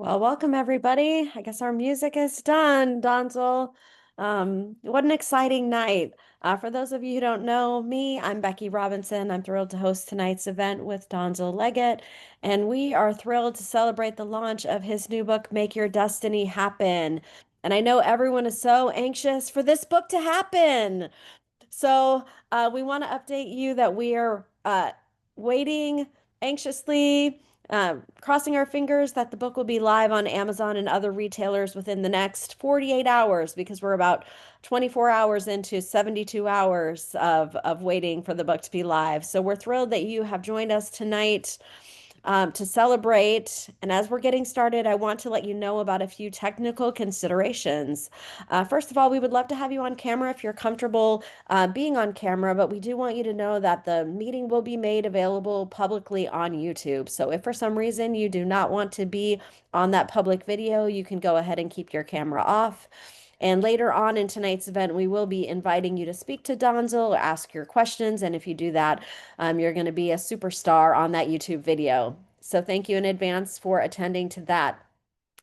Well, welcome everybody. I guess our music is done, Donzel. What an exciting night. For those of you who don't know me, I'm Becky Robinson. I'm thrilled to host tonight's event with Donzel Leggett, and we are thrilled to celebrate the launch of his new book, Make Your Destiny Happen. And I know everyone is so anxious for this book to happen. So we want to update you that we are waiting anxiously, crossing our fingers that the book will be live on Amazon and other retailers within the next 48 hours because we're about 24 hours into 72 hours of waiting for the book to be live. So we're thrilled that you have joined us tonight to celebrate. And as we're getting started, I want to let you know about a few technical considerations. First of all, we would love to have you on camera if you're comfortable being on camera, but we do want you to know that the meeting will be made available publicly on YouTube. So if for some reason you do not want to be on that public video, you can go ahead and keep your camera off. And later on in tonight's event, we will be inviting you to speak to Donzel, ask your questions. And if you do that, you're going to be a superstar on that YouTube video. So thank you in advance for attending to that.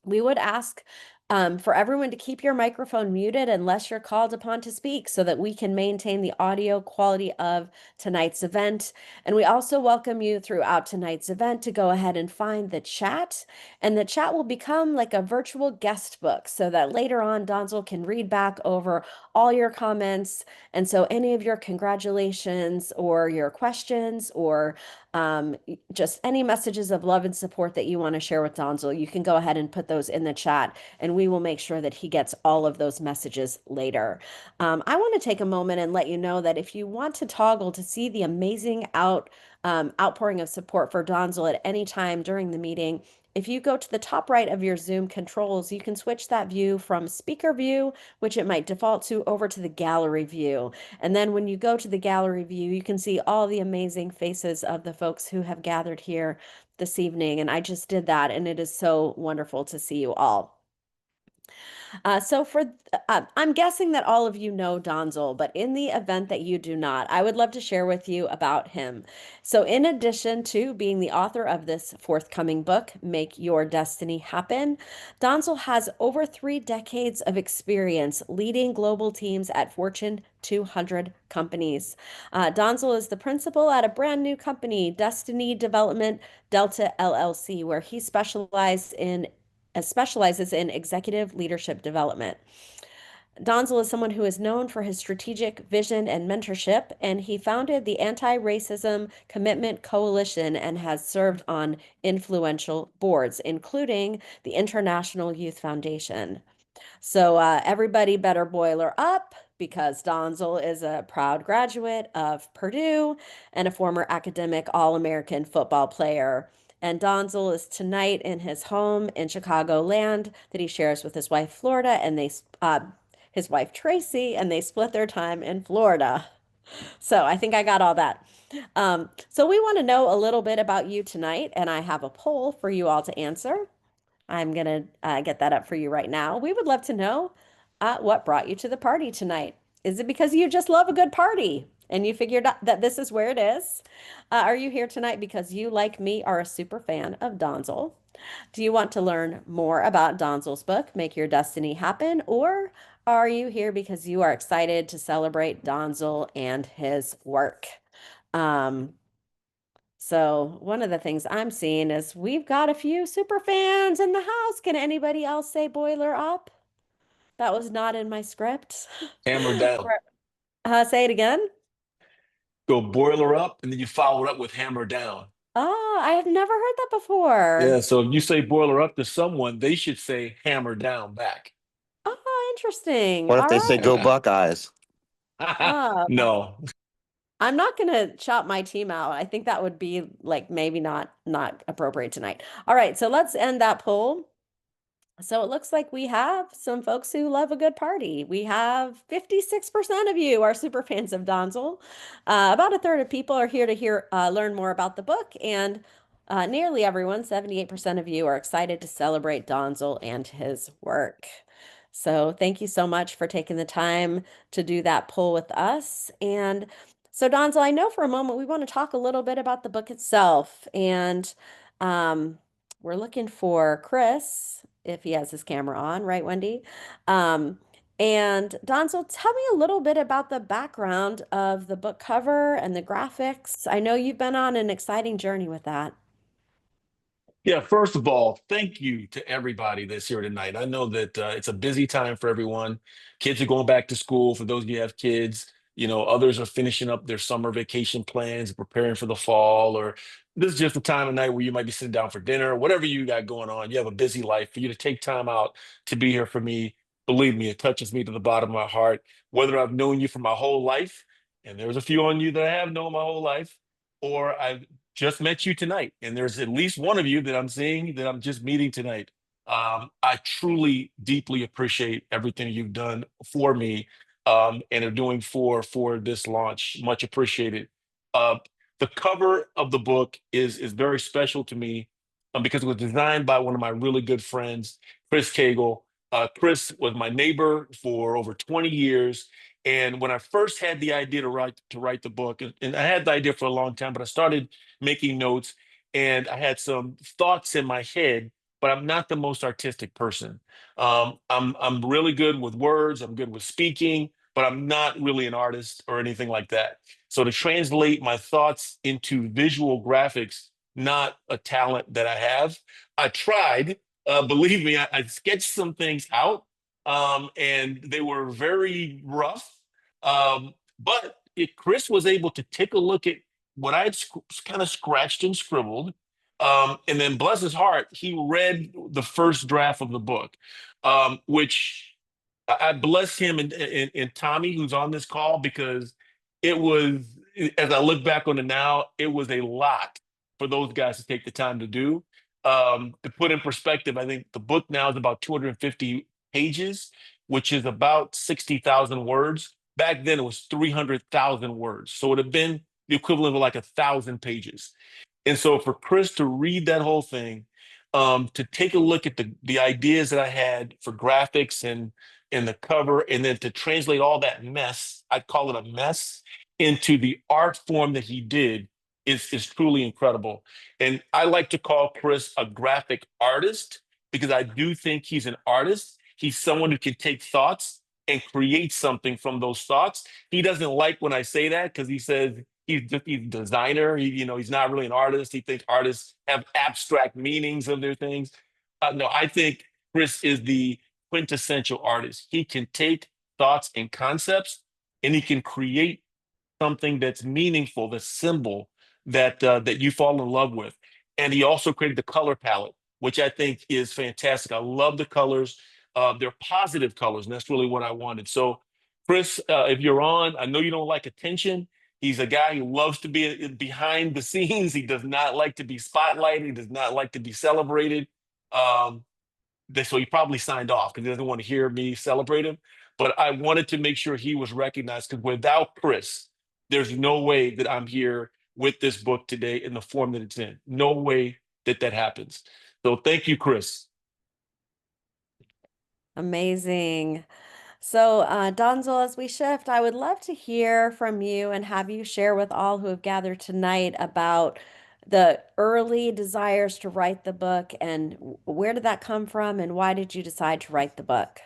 We would ask for everyone to keep your microphone muted unless you're called upon to speak so that we can maintain the audio quality of tonight's event. And we also welcome you throughout tonight's event to go ahead and find the chat. And the chat will become like a virtual guest book so that later on Donzel can read back over all your comments. And so any of your congratulations or your questions or just any messages of love and support that you want to share with Donzel, you can go ahead and put those in the chat, and we will make sure that he gets all of those messages later. I want to take a moment and let you know that if you want to toggle to see the amazing outpouring of support for Donzel at any time during the meeting, if you go to the top right of your Zoom controls, you can switch that view from speaker view, which it might default to, over to the gallery view. And then when you go to the gallery view, you can see all the amazing faces of the folks who have gathered here this evening. And I just did that, and it is so wonderful to see you all. I'm guessing that all of you know Donzel, but in the event that you do not, I would love to share with you about him. So in addition to being the author of this forthcoming book, Make Your Destiny Happen, Donzel has over 3 decades of experience leading global teams at Fortune 200 companies. Donzel is the principal at a brand new company, Destiny Development Delta LLC, where he specializes in executive leadership development. Donzel is someone who is known for his strategic vision and mentorship, and he founded the Anti-Racism Commitment Coalition and has served on influential boards, including the International Youth Foundation. So everybody better boiler up because Donzel is a proud graduate of Purdue and a former academic All-American football player. And Donzel is tonight in his home in Chicagoland that he shares with his wife Florida and his wife Tracy, and they split their time in Florida. So I think I got all that. So we want to know a little bit about you tonight, and I have a poll for you all to answer. I'm going to get that up for you right now. We would love to know what brought you to the party tonight. Is it because you just love a good party and you figured out that this is where it is? Are you here tonight because you, like me, are a super fan of Donzel? Do you want to learn more about Donzel's book, Make Your Destiny Happen? Or are you here because you are excited to celebrate Donzel and his work? Um, so one of the things I'm seeing is we've got a few super fans in the house. Can anybody else say boiler up? That was not in my script. Hammer down. Say it again. Go boiler up, and then you follow it up with hammer down. Oh, I have never heard that before. Yeah, so if you say boiler up to someone, they should say hammer down back. Oh, interesting. What if All they say right. go Buckeyes? Uh, No. I'm not gonna chop my team out. I think that would be like maybe not appropriate tonight. All right, so let's end that poll. So it looks like we have some folks who love a good party. We have 56% of you are super fans of Donzel. About a third of people are here to learn more about the book, and nearly everyone, 78% of you, are excited to celebrate Donzel and his work. So thank you so much for taking the time to do that poll with us. And so Donzel, I know for a moment we want to talk a little bit about the book itself and we're looking for Chris, if he has his camera on, right, Wendy? Um, and Donzel, tell me a little bit about the background of the book cover and the graphics. I know you've been on an exciting journey with that. Yeah, first of all, thank you to everybody that's here tonight. I know that it's a busy time for everyone. Kids are going back to school. For those of you who have kids, others are finishing up their summer vacation plans, preparing for the fall, or this is just a time of night where you might be sitting down for dinner, whatever you got going on. You have a busy life. For you to take time out to be here for me, believe me, it touches me to the bottom of my heart. Whether I've known you for my whole life, and there's a few on you that I have known my whole life, or I've just met you tonight, and there's at least one of you that I'm seeing that I'm just meeting tonight. I truly, deeply appreciate everything you've done for me, and are doing for this launch. Much appreciated. Uh, the cover of the book is very special to me, because it was designed by one of my really good friends, Chris Cagle. Chris was my neighbor for over 20 years. And when I first had the idea to write the book, and I had the idea for a long time, but I started making notes, and I had some thoughts in my head, but I'm not the most artistic person. I'm really good with words. I'm good with speaking, but I'm not really an artist or anything like that. So to translate my thoughts into visual graphics, not a talent that I have. I tried. Believe me, I sketched some things out, and they were very rough. But Chris was able to take a look at what I had kind of scratched and scribbled. And then, bless his heart, he read the first draft of the book, which I bless him and Tommy, who's on this call, because it was, as I look back on it now, it was a lot for those guys to take the time to do. To put in perspective, I think the book now is about 250 pages, which is about 60,000 words. Back then, it was 300,000 words. So it would have been the equivalent of like 1,000 pages. And so for Chris to read that whole thing, to take a look at the ideas that I had for graphics and the cover, and then to translate all that mess, I call it a mess, into the art form that he did is truly incredible. And I like to call Chris a graphic artist, because I do think he's an artist. He's someone who can take thoughts and create something from those thoughts. He doesn't like when I say that, because he says he's a designer. He's not really an artist. He thinks artists have abstract meanings of their things. No, I think Chris is the quintessential artist. He can take thoughts and concepts, and he can create something that's meaningful, the symbol that you fall in love with. And he also created the color palette, which I think is fantastic. I love the colors. They're positive colors, and that's really what I wanted. So, Chris, if you're on, I know you don't like attention. He's a guy who loves to be behind the scenes. He does not like to be spotlighted. He does not like to be celebrated. Um, so he probably signed off because he doesn't want to hear me celebrate him. But I wanted to make sure he was recognized, because without Chris, there's no way that I'm here with this book today in the form that it's in. No way that that happens. So thank you, Chris. Amazing. So, Donzel, as we shift, I would love to hear from you and have you share with all who have gathered tonight about the early desires to write the book and where did that come from and why did you decide to write the book?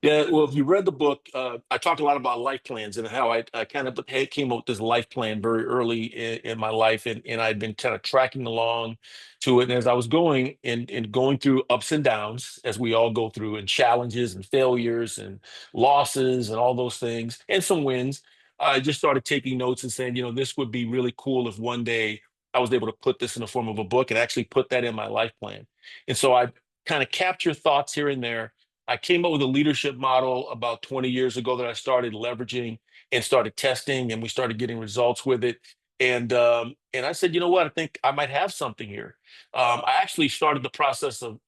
Yeah, well, if you read the book, I talked a lot about life plans and how I kind of came up with this life plan very early in my life, and I'd been kind of tracking along to it. And as I was going and going through ups and downs, as we all go through, and challenges and failures and losses and all those things, and some wins, I just started taking notes and saying, this would be really cool if one day I was able to put this in the form of a book and actually put that in my life plan. And so I kind of capture thoughts here and there. I came up with a leadership model about 20 years ago that I started leveraging and started testing, and we started getting results with it. And I said, you know what? I think I might have something here. I actually started the process of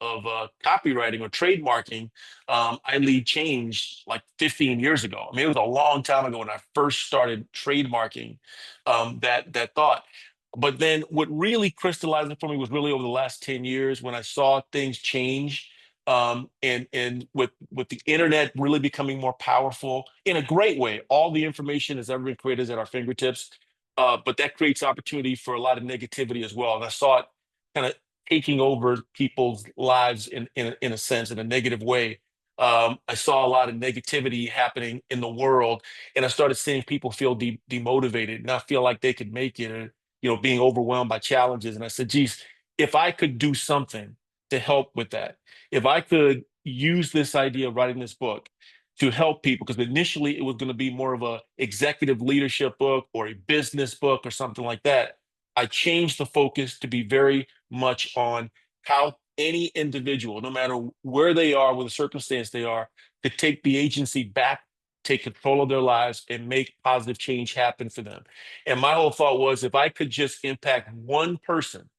copywriting or trademarking. I lead change like 15 years ago. I mean, it was a long time ago when I first started trademarking that thought. But then what really crystallized it for me was really over the last 10 years when I saw things change, and with the internet really becoming more powerful in a great way. All the information has ever been created is at our fingertips, but that creates opportunity for a lot of negativity as well. And I saw it kind of taking over people's lives in a sense, in a negative way. I saw a lot of negativity happening in the world, and I started seeing people feel demotivated, not feel like they could make it, or being overwhelmed by challenges. And I said, geez, if I could do something to help with that, if I could use this idea of writing this book to help people, because initially it was going to be more of a executive leadership book or a business book or something like that. I changed the focus to be very much on how any individual, no matter where they are, what the circumstance they are, could take the agency back, take control of their lives, and make positive change happen for them. And my whole thought was, if I could just impact one person,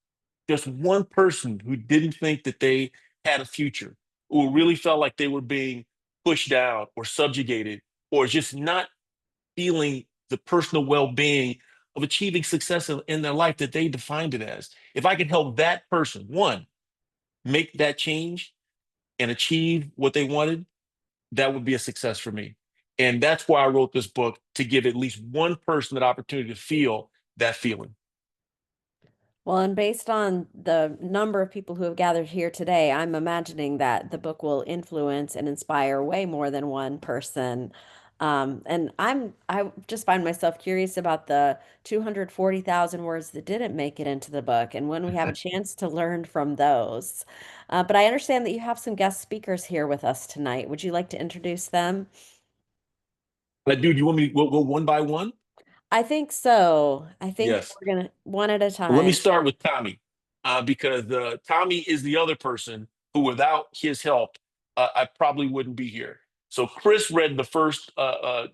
just one person who didn't think that they had a future, who really felt like they were being pushed down or subjugated, or just not feeling the personal well-being of achieving success in their life that they defined it as. If I could help that person, one, make that change and achieve what they wanted, that would be a success for me. And that's why I wrote this book, to give at least one person that opportunity to feel that feeling. Well, and based on the number of people who have gathered here today, I'm imagining that the book will influence and inspire way more than one person. And I just find myself curious about the 240,000 words that didn't make it into the book and when we have a chance to learn from those. But I understand that you have some guest speakers here with us tonight. Would you like to introduce them? But dude, you want me to go one by one? I think so. I think Yes. we're gonna one at a Well, let me time. start with Tommy, because Tommy is the other person who, without his help, I probably wouldn't be here. So Chris read the first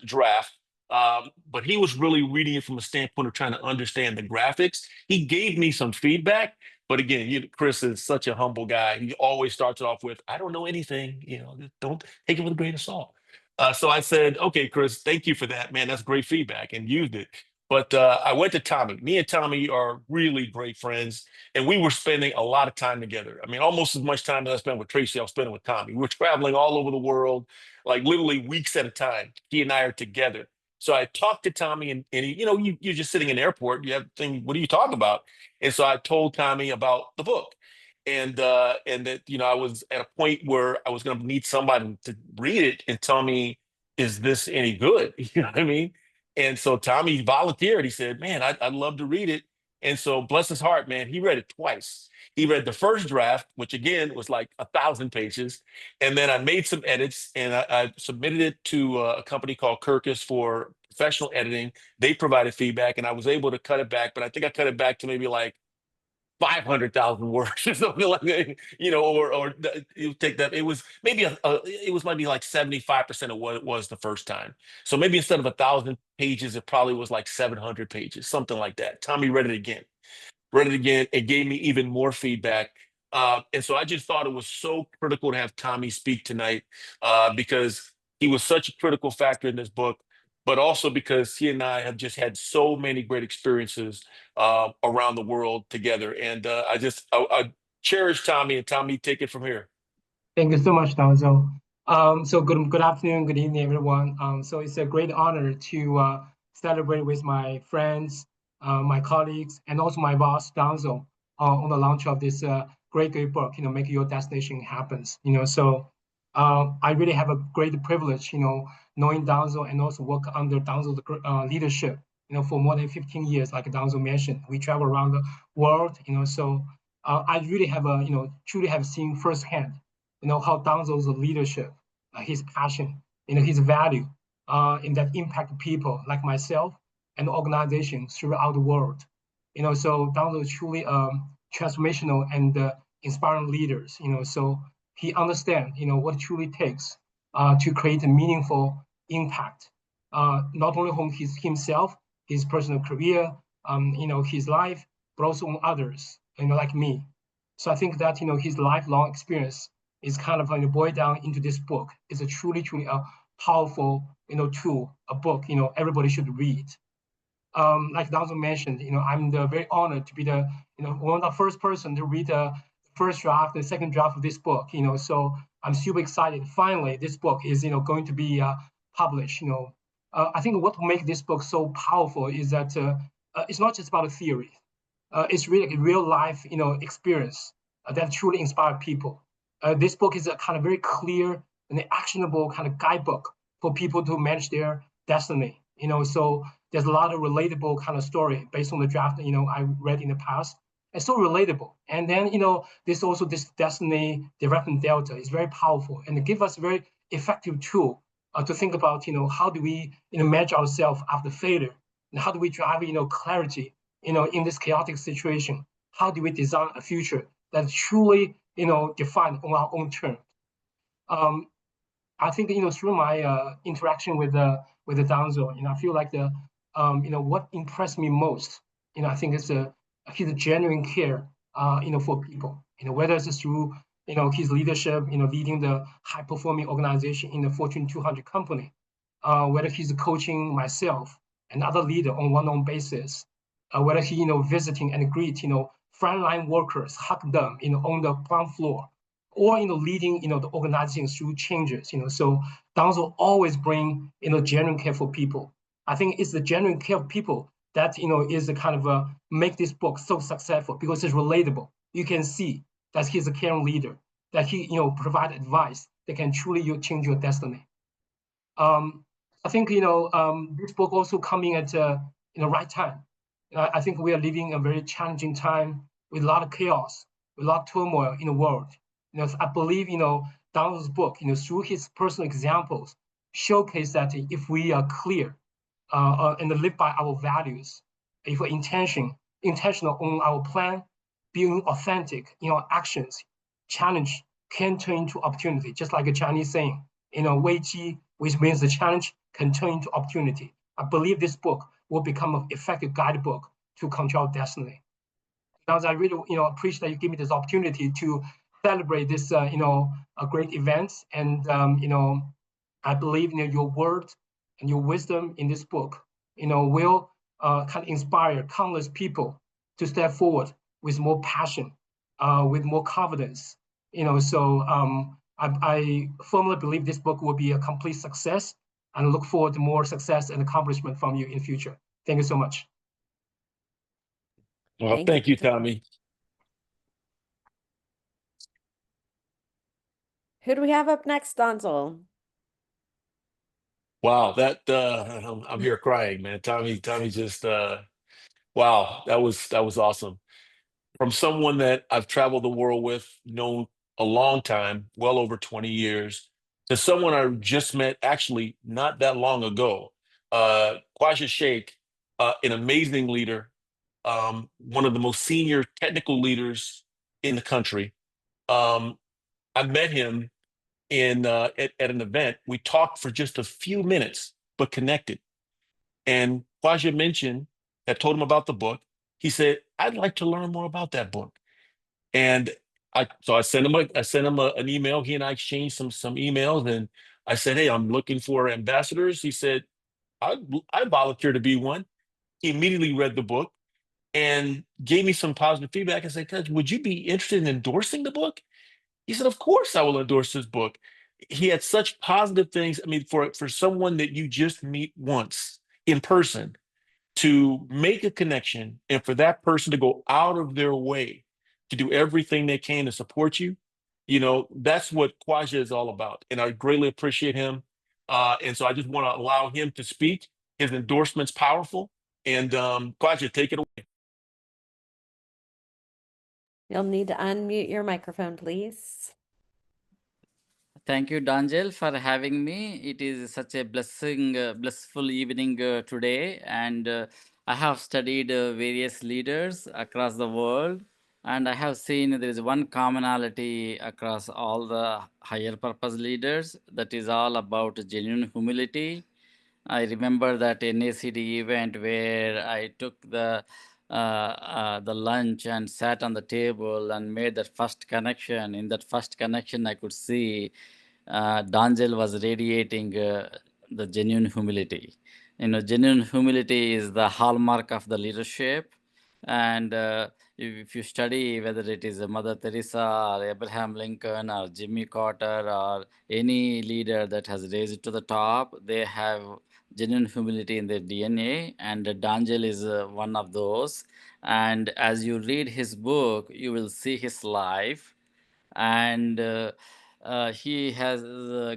draft, but he was really reading it from a standpoint of trying to understand the graphics. He gave me some feedback, but again, Chris is such a humble guy. He always starts it off with, "I don't know anything. Just don't take it with a grain of salt." So I said, "Okay, Chris, thank you for that, man. That's great feedback," and used it. But I went to Tommy. Me and Tommy are really great friends, and we were spending a lot of time together. I mean, almost as much time as I spent with Tracy, I was spending with Tommy. We were traveling all over the world, like literally weeks at a time. He and I are together. So I talked to Tommy, and you're just sitting in the airport. You have to think, what are you talking about? And so I told Tommy about the book, and that I was at a point where I was going to need somebody to read it and tell me, is this any good? You know what I mean? And so Tommy volunteered. He said, "Man, I'd love to read it." And so, bless his heart, man, he read it twice. He read the first draft, which again was like 1,000 pages, and then I made some edits and I submitted it to a company called Kirkus for professional editing. They provided feedback, and I was able to cut it back. But I think I cut it back to maybe like 500,000 words or something like that, or you take that. It was maybe it was maybe like 75% of what it was the first time. So maybe instead of 1,000 pages, it probably was like 700 pages, something like that. Tommy read it again. It gave me even more feedback. And so I just thought it was so critical to have Tommy speak tonight, because he was such a critical factor in this book, but also because he and I have just had so many great experiences around the world together. And I cherish Tommy, and Tommy, take it from here. Thank you so much, Donzel. So good afternoon, good evening, everyone. So it's a great honor to celebrate with my friends, my colleagues, and also my boss, Donzel, on the launch of this great book. Make your destination happens. I really have a great privilege, knowing Donzel and also work under Donzel's leadership. For more than 15 years, like Donzel mentioned, we travel around the world. So I really have truly have seen firsthand how Donzel's leadership, his passion, his value, in that impact people like myself and organizations throughout the world. So Donzel is truly transformational and inspiring leaders. So he understands, what it truly takes to create a meaningful impact, not only on himself, his personal career, his life, but also on others, like me. So I think that his lifelong experience is kind of like boiled down into this book. It's a truly a powerful tool, a book everybody should read. Like Donzel mentioned, I'm very honored to be the one of the first person to read the first draft, the second draft of this book. So I'm super excited. Finally, this book is going to be published. I think what makes this book so powerful is that it's not just about a theory. It's really like a real life experience that truly inspire people. This book is a kind of very clear and actionable kind of guidebook for people to manage their destiny. So there's a lot of relatable kind of story based on the draft I read in the past. It's so relatable. And then this destiny development delta is very powerful and it gives us a very effective tool to think about how do we manage ourselves after failure, and how do we drive clarity in this chaotic situation. How do we design a future that's truly defined on our own terms? um, I think through my interaction with the Donzel, I feel like what impressed me most, I think is his genuine care, for people. Whether it's through his leadership, leading the high performing organization in the Fortune 200 company, whether he's coaching myself and other leader on one-on-one basis, whether he visiting and greet frontline workers, hug them on the plant floor, or leading the organizing through changes. So Donzel always bring genuine care for people. I think it's the genuine care of people that is the kind of make this book so successful, because it's relatable. You can see that he's a caring leader, that he provide advice that can truly change your destiny. I think this book also coming at the right time. I think we are living a very challenging time with a lot of chaos, with a lot of turmoil in the world. I believe Donald's book, through his personal examples, showcase that if we are clear and live by our values, if we're intentional on our plan, being authentic in our actions, challenge can turn into opportunity. Just like a Chinese saying, 危机, which means the challenge can turn into opportunity. I believe this book will become an effective guidebook to control destiny. Now, I really, appreciate that you give me this opportunity to celebrate this, a great event. And, I believe, your words and your wisdom in this book, will kind of inspire countless people to step forward with more passion, with more confidence. So I firmly believe this book will be a complete success, and look forward to more success and accomplishment from you in the future. Thank you so much. Well, Thank thank you, Tommy. Who do we have up next, Donzel? Wow, that I'm here crying, man. Tommy just wow, that was awesome. From someone that I've traveled the world with, known a long time, well over 20 years, to someone I just met actually not that long ago. Kwasha Sheikh, an amazing leader, one of the most senior technical leaders in the country. I met him at an event. We talked for just a few minutes, but connected. And Kwaja mentioned, I told him about the book. He said, "I'd like to learn more about that book." And I sent him an email. He and I exchanged some emails, and I said, "Hey, I'm looking for ambassadors." He said, "I volunteer to be one." He immediately read the book and gave me some positive feedback. I said, "Coach, would you be interested in endorsing the book?" He said, "Of course I will endorse this book." He had such positive things. I mean, for someone that you just meet once in person, to make a connection and for that person to go out of their way to do everything they can to support you, that's what Kwaja is all about. And I greatly appreciate him. And so I just want to allow him to speak. His endorsement's powerful. And Kwaja, take it away. You'll need to unmute your microphone, please. Thank you, Donzel, for having me. It is such a blissful evening today, and I have studied various leaders across the world, and I have seen there is one commonality across all the higher purpose leaders, that is all about genuine humility. I remember that NACD event where I took the lunch and sat on the table and made that first connection. In that first connection, I could see Donzel was radiating the genuine humility. Genuine humility is the hallmark of the leadership. And if you study whether it is Mother Teresa or Abraham Lincoln or Jimmy Carter or any leader that has raised it to the top, they have genuine humility in their DNA, and Donzel is one of those. And as you read his book, you will see his life, and he has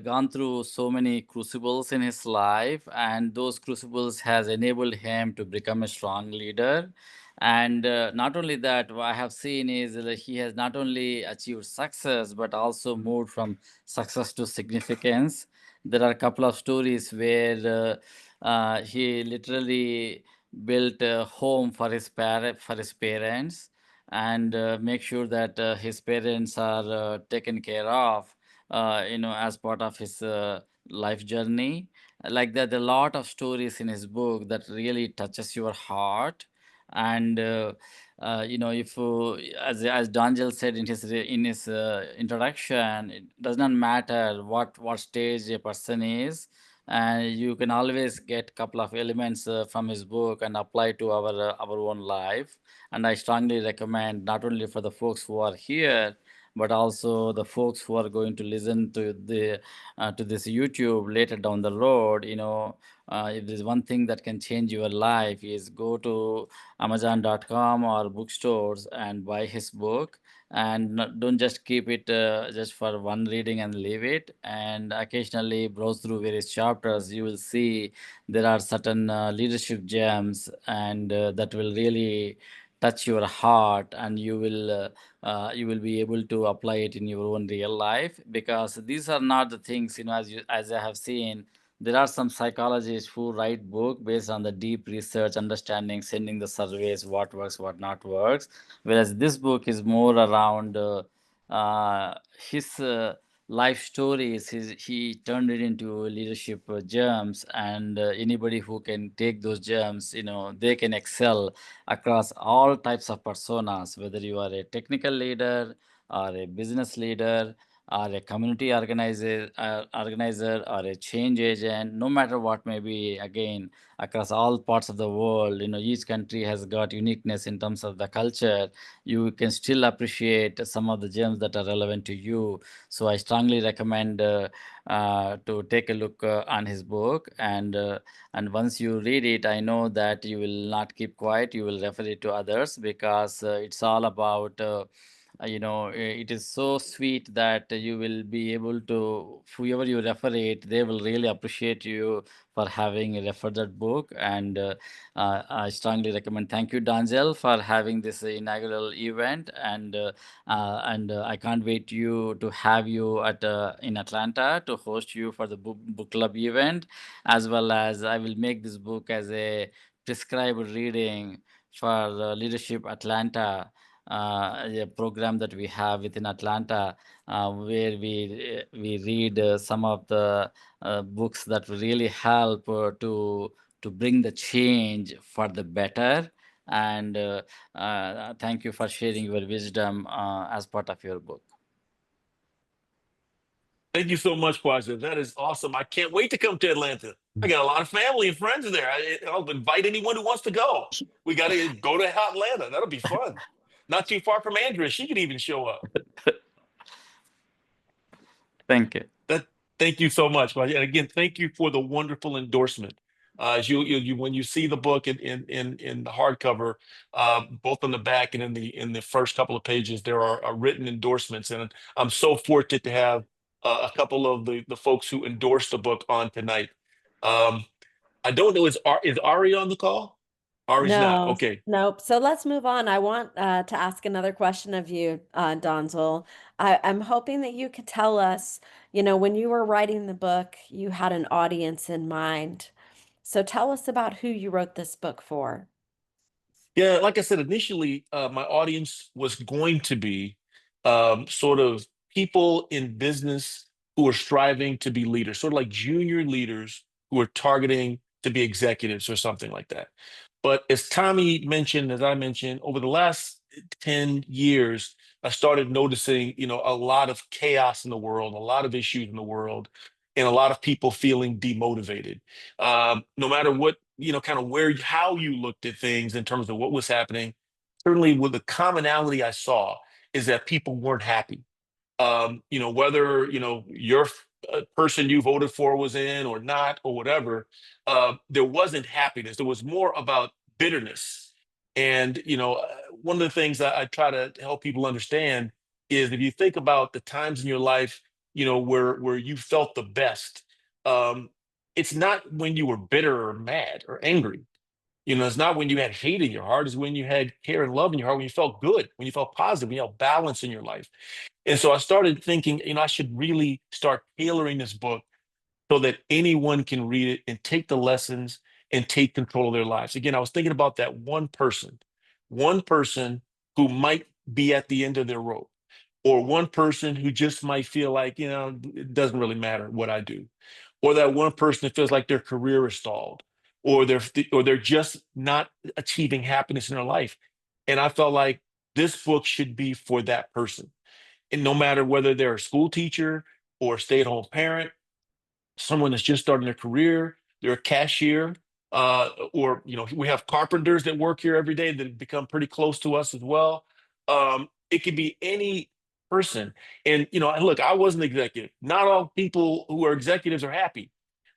gone through so many crucibles in his life, and those crucibles has enabled him to become a strong leader. And not only that, what I have seen is that he has not only achieved success but also moved from success to significance. There are a couple of stories where he literally built a home for his parents, and make sure that his parents are taken care of, as part of his life journey. Like that, there are a lot of stories in his book that really touches your heart. And if as Donjel said in his introduction, it does not matter what stage a person is, and you can always get a couple of elements from his book and apply to our own life. And I strongly recommend, not only for the folks who are here, but also the folks who are going to listen to this YouTube later down the road. If there's one thing that can change your life, is go to Amazon.com or bookstores and buy his book. And don't just keep it just for one reading and leave it. And occasionally browse through various chapters. You will see there are certain leadership gems, and that will really touch your heart, and you will be able to apply it in your own real life, because these are not the things, as I have seen. There are some psychologists who write book based on the deep research, understanding, sending the surveys, what works, what not works. Whereas this book is more around his life stories. He turned it into leadership germs, and anybody who can take those germs, they can excel across all types of personas, whether you are a technical leader or a business leader or a community organizer or a change agent, no matter what may be. Again, across all parts of the world, each country has got uniqueness in terms of the culture. You can still appreciate some of the gems that are relevant to you. So I strongly recommend to take a look on his book. And once you read it, I know that you will not keep quiet. You will refer it to others, because it's all about, it is so sweet that you will be able to, whoever you refer it, they will really appreciate you for having referred that book. And I strongly recommend. Thank you, Donzel, for having this inaugural event. And I can't wait to have you at in Atlanta to host you for the book club event, as well as I will make this book as a prescribed reading for Leadership Atlanta, a program that we have within Atlanta, where we read some of the books that will really help to bring the change for the better. And thank you for sharing your wisdom as part of your book. Thank you so much, Quasha. That is awesome. I can't wait to come to Atlanta. I got a lot of family and friends there. I'll invite anyone who wants to go. We got to go to Atlanta. That'll be fun. Not too far from Andrea. She could even show up. Thank you. Thank you so much. And again, thank you for the wonderful endorsement. As you when you see the book in the hardcover, both on the back and in the first couple of pages, there are written endorsements, and I'm so fortunate to have a couple of the folks who endorsed the book on tonight. Um, I don't know, is Ari on the call? Ari's not. No, Okay. nope. So let's move on. I want to ask another question of you, Donzel. I'm hoping that you could tell us, when you were writing the book, you had an audience in mind. So tell us about who you wrote this book for. Yeah, like I said, initially, my audience was going to be sort of people in business who are striving to be leaders, sort of like junior leaders who are targeting to be executives or something like that. But as Tommy mentioned, as I mentioned, over the last 10 years, I started noticing, a lot of chaos in the world, a lot of issues in the world, and a lot of people feeling demotivated. No matter what, kind of how you looked at things in terms of what was happening, certainly with the commonality I saw is that people weren't happy. Whether, your person you voted for was in or not or whatever, there wasn't happiness. There was more about bitterness. And one of the things I try to help people understand is if you think about the times in your life, where you felt the best, um, it's not when you were bitter or mad or angry. It's not when you had hate in your heart, it's when you had care and love in your heart, when you felt good, when you felt positive, when you had balance in your life. And so I started thinking, I should really start tailoring this book so that anyone can read it and take the lessons and take control of their lives. Again, I was thinking about that one person who might be at the end of their rope, or one person who just might feel like, it doesn't really matter what I do, or that one person that feels like their career is stalled, or they're just not achieving happiness in their life. And I felt like this book should be for that person. And no matter whether they're a school teacher or a stay-at-home parent, someone that's just starting their career, they're a cashier, or we have carpenters that work here every day that become pretty close to us as well. It could be any person. And look, I was an executive. Not all people who are executives are happy.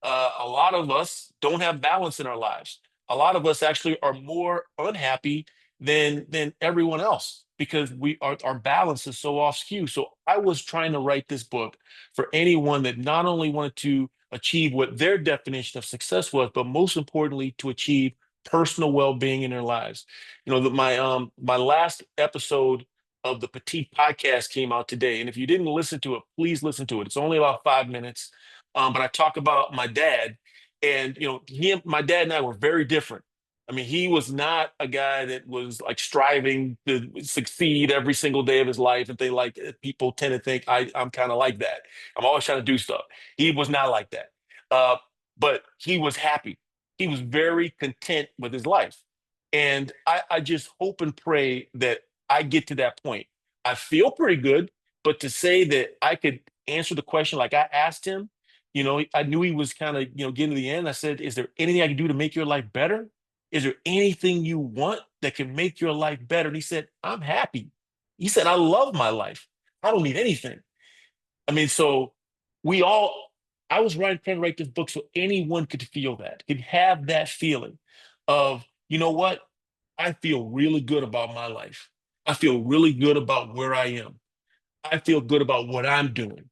A lot of us don't have balance in our lives. A lot of us actually are more unhappy than everyone else because our balance is so off skew. So I was trying to write this book for anyone that not only wanted to achieve what their definition of success was, but most importantly, to achieve personal well-being in their lives. My last episode of the Petite podcast came out today, and if you didn't listen to it, please listen to it. It's only about 5 minutes, but I talk about my dad, and my dad and I were very different. I mean, he was not a guy that was like striving to succeed every single day of his life. And people tend to think I'm kind of like that. I'm always trying to do stuff. He was not like that. Uh, but he was happy. He was very content with his life. And I just hope and pray that I get to that point. I feel pretty good, but to say that I could answer the question like I asked him, I knew he was kind of, getting to the end. I said, is there anything I can do to make your life better? Is there anything you want that can make your life better? And he said, I'm happy. He said, I love my life. I don't need anything. I mean, so we all, I was trying to write this book so anyone could feel that, could have that feeling of, you know what? I feel really good about my life. I feel really good about where I am. I feel good about what I'm doing.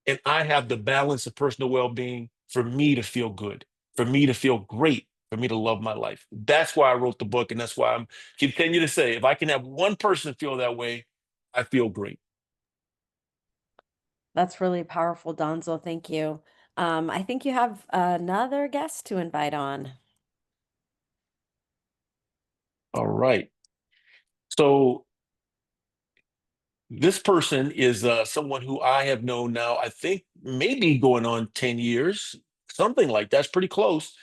And I have the balance of personal well-being for me to feel good, for me to feel great, for me to love my life. That's why I wrote the book. And that's why I'm continue to say, if I can have one person feel that way, I feel great. That's really powerful, Donzel. Thank you. I think you have another guest to invite on. All right. So this person is someone who I have known now, I think maybe going on 10 years, something like that's pretty close.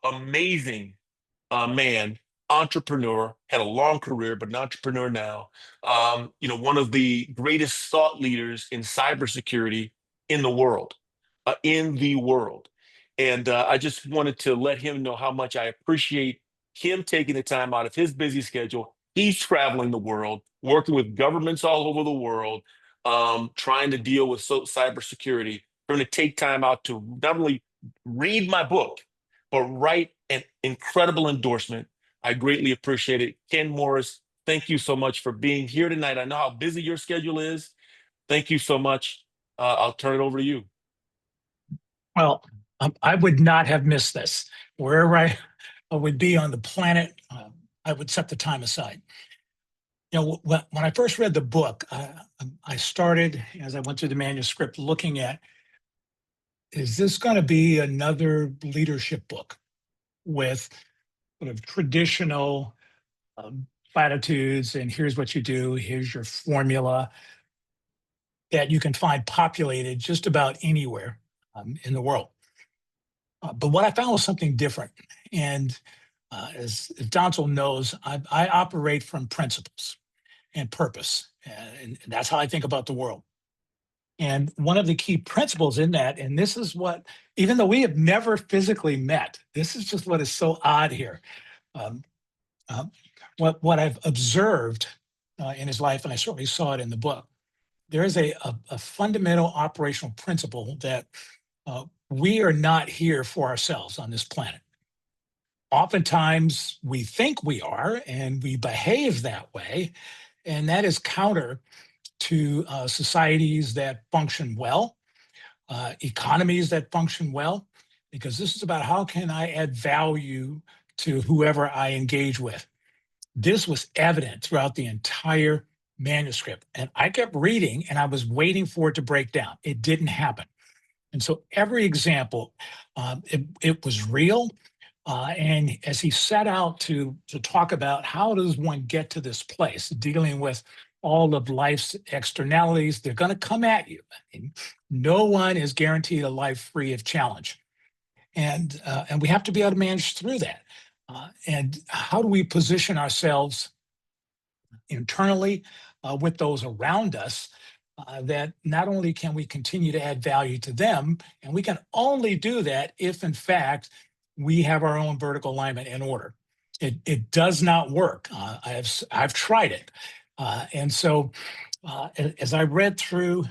Amazing man, entrepreneur, had a long career, but an entrepreneur now. One of the greatest thought leaders in cybersecurity in the world, And I just wanted to let him know how much I appreciate him taking the time out of his busy schedule. He's traveling the world, working with governments all over the world, trying to deal with cybersecurity, trying to take time out to not only read my book, but write an incredible endorsement. I greatly appreciate it. Ken Morris, thank you so much for being here tonight. I know how busy your schedule is. Thank you so much. I'll turn it over to you. Well, I would not have missed this. Wherever I would be on the planet, I would set the time aside. When I first read the book, I started, as I went through the manuscript, looking at, is this going to be another leadership book with sort of traditional platitudes, and here's what you do, here's your formula that you can find populated just about anywhere in the world. But what I found was something different. And as Donzel knows, I operate from principles and purpose. And that's how I think about the world. And one of the key principles in that, and this is what, even though we have never physically met, this is just what is so odd here. Um, what I've observed in his life, and I certainly saw it in the book, there is a fundamental operational principle that we are not here for ourselves on this planet. Oftentimes we think we are, and we behave that way, and that is counter to societies that function well, economies that function well, because this is about how can I add value to whoever I engage with. This was evident throughout the entire manuscript. And I kept reading and I was waiting for it to break down. It didn't happen. And so every example, it was real. And as he set out to talk about how does one get to this place, dealing with all of life's externalities, they're going to come at you. I mean, no one is guaranteed a life free of challenge, and we have to be able to manage through that. And how do we position ourselves internally with those around us, that not only can we continue to add value to them, and we can only do that if, in fact, we have our own vertical alignment in order. It does not work. I've tried it, and so as I read through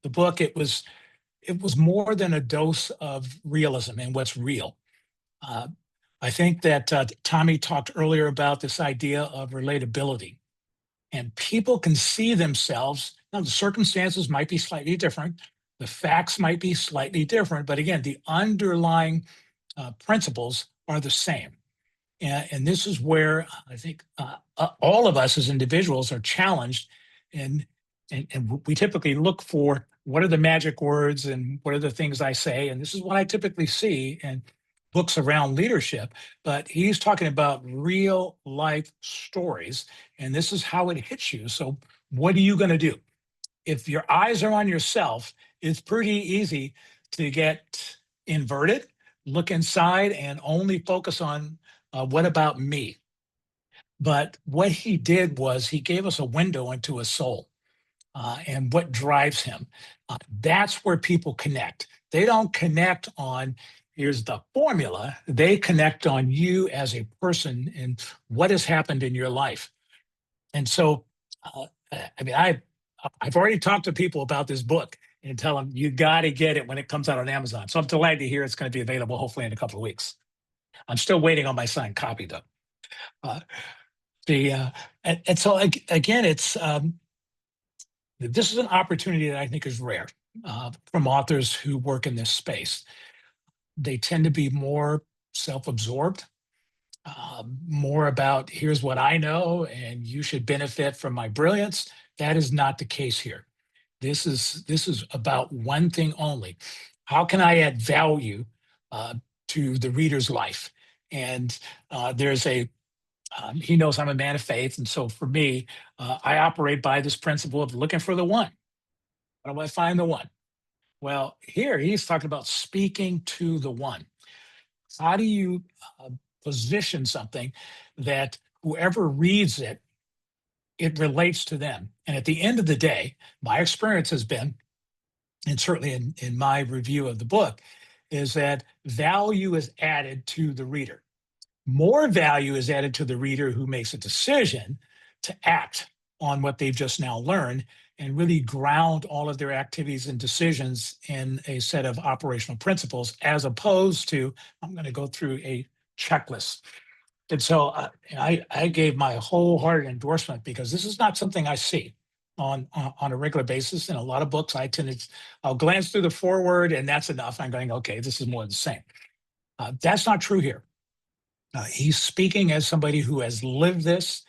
the book, it was more than a dose of realism and what's real. I think that Tommy talked earlier about this idea of relatability, and people can see themselves. Now, the circumstances might be slightly different, the facts might be slightly different, but again, the underlying principles are the same. And this is where I think all of us as individuals are challenged, and we typically look for what are the magic words and what are the things I say, and this is what I typically see in books around leadership. But he's talking about real life stories, and this is how it hits you. So what are you going to do? If your eyes are on yourself, it's pretty easy to get inverted, look inside, and only focus on what about me? But what he did was he gave us a window into a soul and what drives him. That's where people connect. They don't connect on, here's the formula. They connect on you as a person and what has happened in your life. And so, I mean, I've already talked to people about this book and tell them you got to get it when it comes out on Amazon. So I'm delighted to hear it's going to be available hopefully in a couple of weeks. I'm still waiting on my signed copy though. And so again, it's this is an opportunity that I think is rare from authors who work in this space. They tend to be more self-absorbed, more about here's what I know and you should benefit from my brilliance. That is not the case here. This is about one thing only. How can I add value to the reader's life? And there's he knows I'm a man of faith. And so for me, I operate by this principle of looking for the one. How do I find the one? Well, here he's talking about speaking to the one. How do you position something that whoever reads it, it relates to them? And at the end of the day, my experience has been, and certainly in my review of the book, is that value is added to the reader. More value is added to the reader who makes a decision to act on what they've just now learned and really ground all of their activities and decisions in a set of operational principles, as opposed to, I'm going to go through a checklist. And so I gave my wholehearted endorsement, because this is not something I see on a regular basis. In a lot of books, I'll glance through the foreword and that's enough. I'm going, okay, this is more the same. That's not true here. He's speaking as somebody who has lived this,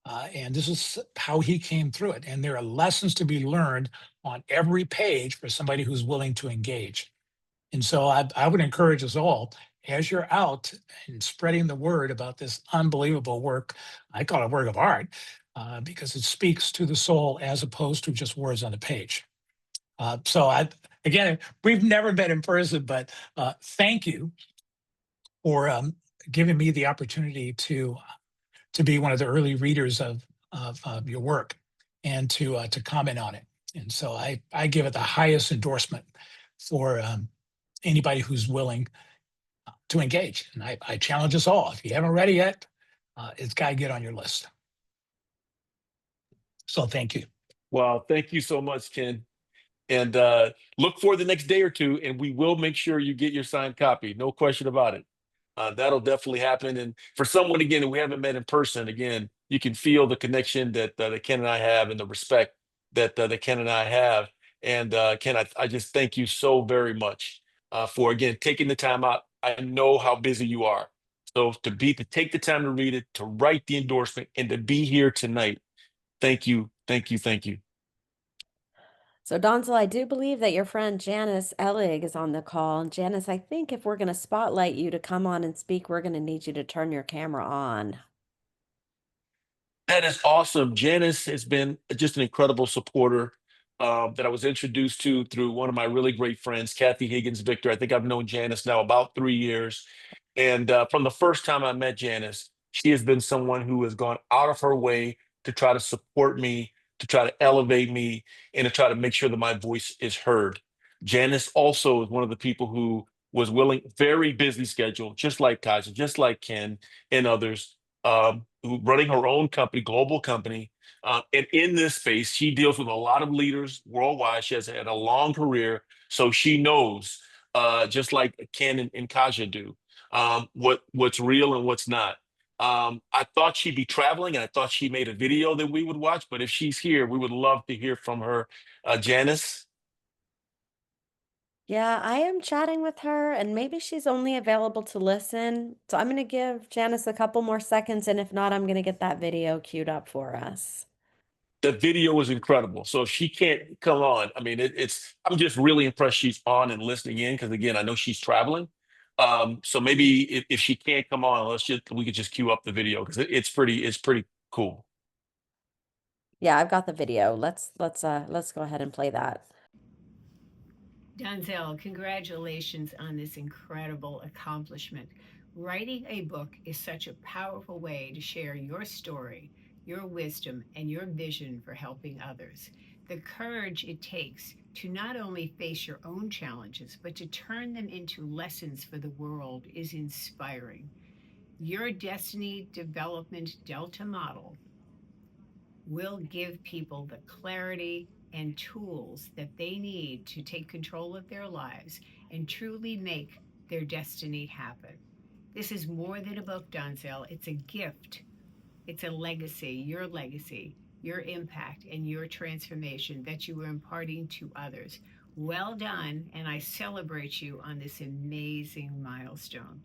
and this is how he came through it. And there are lessons to be learned on every page for somebody who's willing to engage. And so I would encourage us all, as you're out and spreading the word about this unbelievable work, I call it a work of art, because it speaks to the soul as opposed to just words on the page. Again, we've never met in person, but thank you for giving me the opportunity to be one of the early readers of your work and to comment on it. And so I give it the highest endorsement for anybody who's willing to engage. And I challenge us all. If you haven't read it yet, it's got to get on your list. So thank you. Well, thank you so much, Ken. And look for the next day or two, and we will make sure you get your signed copy. No question about it. That'll definitely happen. And for someone again that we haven't met in person, again, you can feel the connection that Ken and I have, and the respect that Ken and I have. And Ken, I just thank you so very much for again taking the time out. I know how busy you are, so to take the time to read it, to write the endorsement, and to be here tonight. Thank you, thank you, thank you. So, Donzel, I do believe that your friend Janice Ellig is on the call. And Janice, I think if we're going to spotlight you to come on and speak, we're going to need you to turn your camera on. That is awesome. Janice has been just an incredible supporter that I was introduced to through one of my really great friends, Kathy Higgins Victor. I think I've known Janice now about 3 years. And from the first time I met Janice, she has been someone who has gone out of her way to try to support me, to try to elevate me, and to try to make sure that my voice is heard. Janice also is one of the people who was willing, very busy schedule, just like Kaja, just like Ken and others, who running her own company, global company. And in this space, she deals with a lot of leaders worldwide. She has had a long career, so she knows, just like Ken and Kaja do, what's real and what's not. I thought she'd be traveling, and I thought she made a video that we would watch. But if she's here, we would love to hear from her. Janice. Yeah, I am chatting with her, and maybe she's only available to listen. So I'm going to give Janice a couple more seconds, and if not, I'm going to get that video queued up for us. The video was incredible. So if she can't come on, I mean, I'm just really impressed she's on and listening in, because again, I know she's traveling. So maybe if she can't come on, we could just queue up the video, because it's pretty cool. Yeah, I've got the video. Let's go ahead and play that. Donzel, congratulations on this incredible accomplishment. Writing a book is such a powerful way to share your story, your wisdom, and your vision for helping others. The courage it takes to not only face your own challenges, but to turn them into lessons for the world is inspiring. Your Destiny Development Delta model will give people the clarity and tools that they need to take control of their lives and truly make their destiny happen. This is more than a book, Donzel. It's a gift. It's a legacy, your impact, and your transformation that you are imparting to others. Well done, and I celebrate you on this amazing milestone.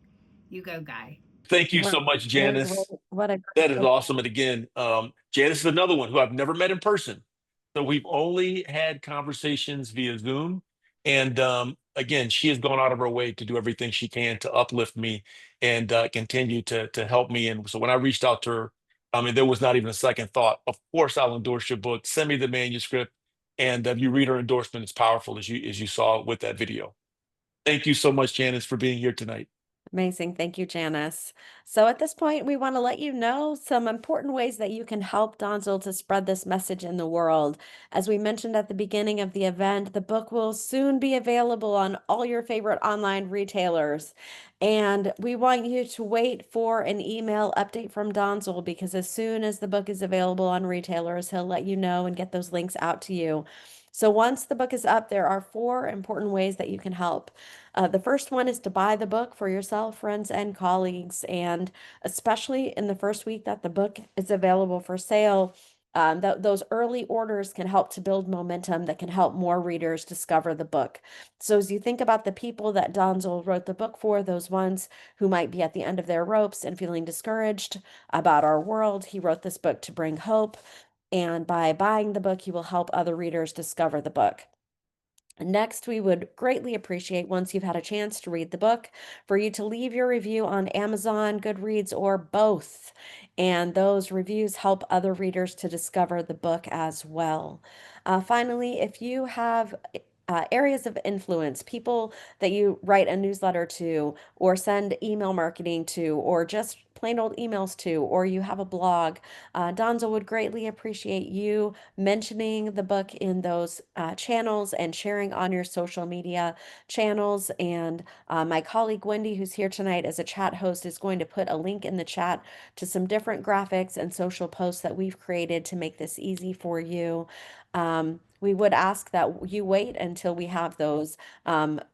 You go, Guy. Thank you What so much, what a Janice. what a That is great awesome. And again, Janice is another one who I've never met in person. So we've only had conversations via Zoom. And again, she has gone out of her way to do everything she can to uplift me and continue to help me. And so when I reached out to her, I mean, there was not even a second thought. Of course, I'll endorse your book. Send me the manuscript. And you read her endorsement. It's powerful, as you saw with that video. Thank you so much, Janice, for being here tonight. Amazing. Thank you, Janice. So at this point, we want to let you know some important ways that you can help Donzel to spread this message in the world. As we mentioned at the beginning of the event, the book will soon be available on all your favorite online retailers. And we want you to wait for an email update from Donzel, because as soon as the book is available on retailers, he'll let you know and get those links out to you. So once the book is up, there are 4 important ways that you can help. The first one is to buy the book for yourself, friends, and colleagues. And especially in the first week that the book is available for sale, those early orders can help to build momentum that can help more readers discover the book. So as you think about the people that Donzel wrote the book for, those ones who might be at the end of their ropes and feeling discouraged about our world, he wrote this book to bring hope. And by buying the book, you will help other readers discover the book. Next, we would greatly appreciate, once you've had a chance to read the book, for you to leave your review on Amazon, Goodreads, or both. And those reviews help other readers to discover the book as well. Finally, if you have areas of influence, people that you write a newsletter to, or send email marketing to, or just plain old emails to, or you have a blog, Donzel would greatly appreciate you mentioning the book in those channels and sharing on your social media channels. And my colleague Wendy, who's here tonight as a chat host, is going to put a link in the chat to some different graphics and social posts that we've created to make this easy for you. We would ask that you wait until we have those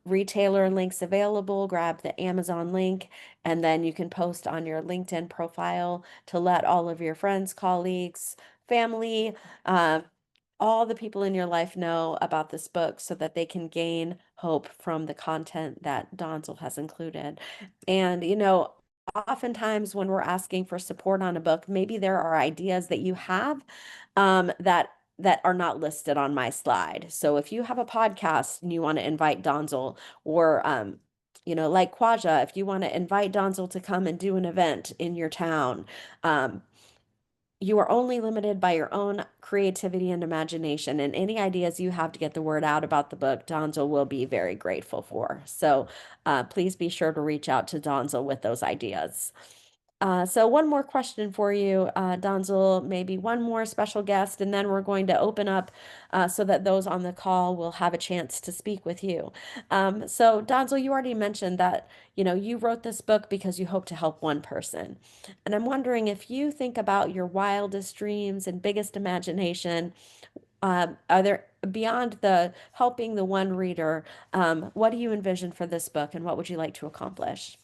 retailer links available. Grab the Amazon link, and then you can post on your LinkedIn profile to let all of your friends, colleagues, family, uh, all the people in your life know about this book so that they can gain hope from the content that Donzel has included. And, oftentimes when we're asking for support on a book, maybe there are ideas that you have that are not listed on my slide. So if you have a podcast and you want to invite Donzel, or like Kwaja, if you want to invite Donzel to come and do an event in your town, um, you are only limited by your own creativity and imagination, and any ideas you have to get the word out about the book, Donzel will be very grateful for. So please be sure to reach out to Donzel with those ideas. So one more question for you, Donzel, maybe one more special guest, and then we're going to open up so that those on the call will have a chance to speak with you. So Donzel, you already mentioned that, you wrote this book because you hope to help one person. And I'm wondering, if you think about your wildest dreams and biggest imagination, are there, beyond the helping the one reader, what do you envision for this book, and what would you like to accomplish?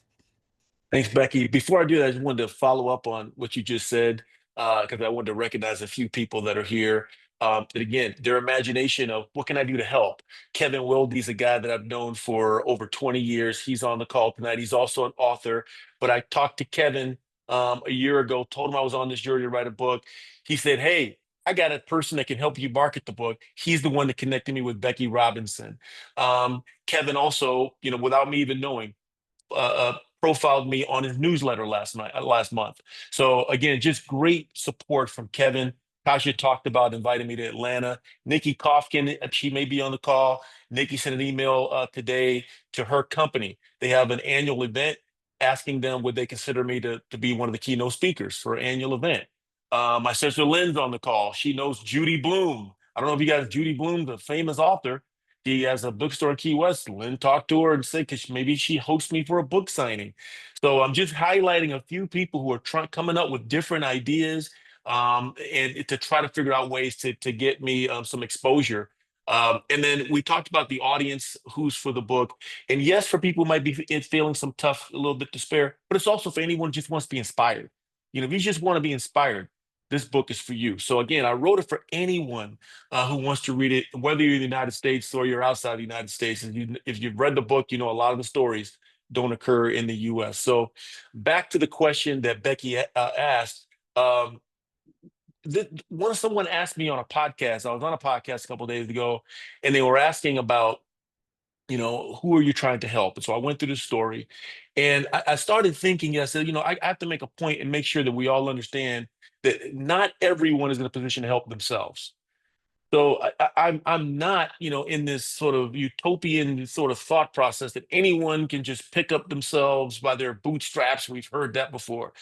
Thanks, Becky. Before I do that, I just wanted to follow up on what you just said, because I wanted to recognize a few people that are here. That again, their imagination of what can I do to help. Kevin Wilde's a guy that I've known for over 20 years. He's on the call tonight. He's also an author. But I talked to Kevin a year ago, told him I was on this journey to write a book. He said, "Hey, I got a person that can help you market the book." He's the one that connected me with Becky Robinson. Kevin also, without me even knowing, profiled me on his newsletter last month. So again, just great support from Kevin. Tasha talked about inviting me to Atlanta. Nikki Kofkin, she may be on the call. Nikki sent an email today to her company. They have an annual event, asking them would they consider me to be one of the keynote speakers for an annual event. My sister Lynn's on the call. She knows Judy Bloom. I don't know if you guys, Judy Bloom, the famous author. She has a bookstore in Key West. Lynn talked to her and said, because maybe she hosts me for a book signing. So I'm just highlighting a few people who are coming up with different ideas, and to try to figure out ways to get me some exposure. And then we talked about the audience who's for the book. And yes, for people who might be feeling some tough, a little bit despair, but it's also for anyone who just wants to be inspired. If you just want to be inspired, this book is for you. So again, I wrote it for anyone who wants to read it, whether you're in the United States or you're outside the United States. And if you've read the book, a lot of the stories don't occur in the US. So back to the question that Becky asked. Someone asked me on a podcast, I was on a podcast a couple of days ago, and they were asking about, who are you trying to help? And so I went through the story, and I started thinking, I said, I have to make a point and make sure that we all understand that not everyone is in a position to help themselves. So I'm not, in this sort of utopian sort of thought process that anyone can just pick up themselves by their bootstraps. We've heard that before.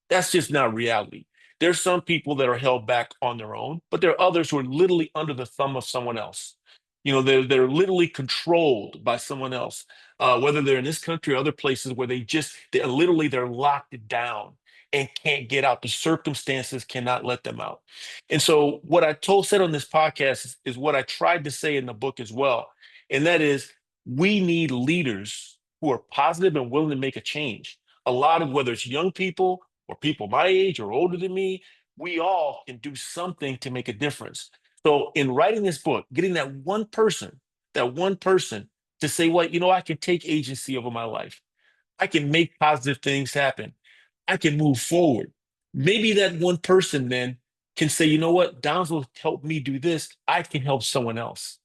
That's just not reality. There's some people that are held back on their own, but there are others who are literally under the thumb of someone else. They're literally controlled by someone else, whether they're in this country or other places where they're locked down and can't get out. The circumstances cannot let them out. And so what said on this podcast is what I tried to say in the book as well. And that is, we need leaders who are positive and willing to make a change. A lot of, whether it's young people or people my age or older than me, we all can do something to make a difference. So in writing this book, getting that one person to say, what, I can take agency over my life. I can make positive things happen. I can move forward. Maybe that one person then can say, you know what, Donzel helped me do this. I can help someone else.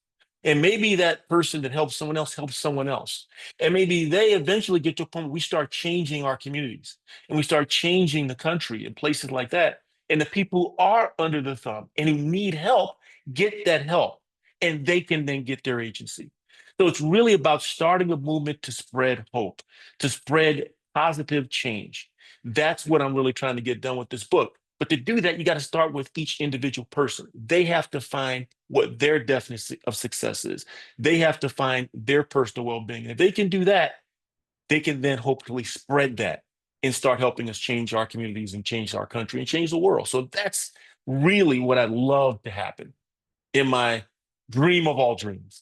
And maybe that person that helps someone else helps someone else. And maybe they eventually get to a point where we start changing our communities and we start changing the country and places like that. And the people who are under the thumb and who need help get that help. and they can then get their agency. So it's really about starting a movement to spread hope, to spread positive change. That's what I'm really trying to get done with this book. But to do that, you got to start with each individual person. They have to find what their definition of success is. They have to find their personal well-being. If they can do that, they can then hopefully spread that and start helping us change our communities and change our country and change the world. So that's really what I'd love to happen in my dream of all dreams.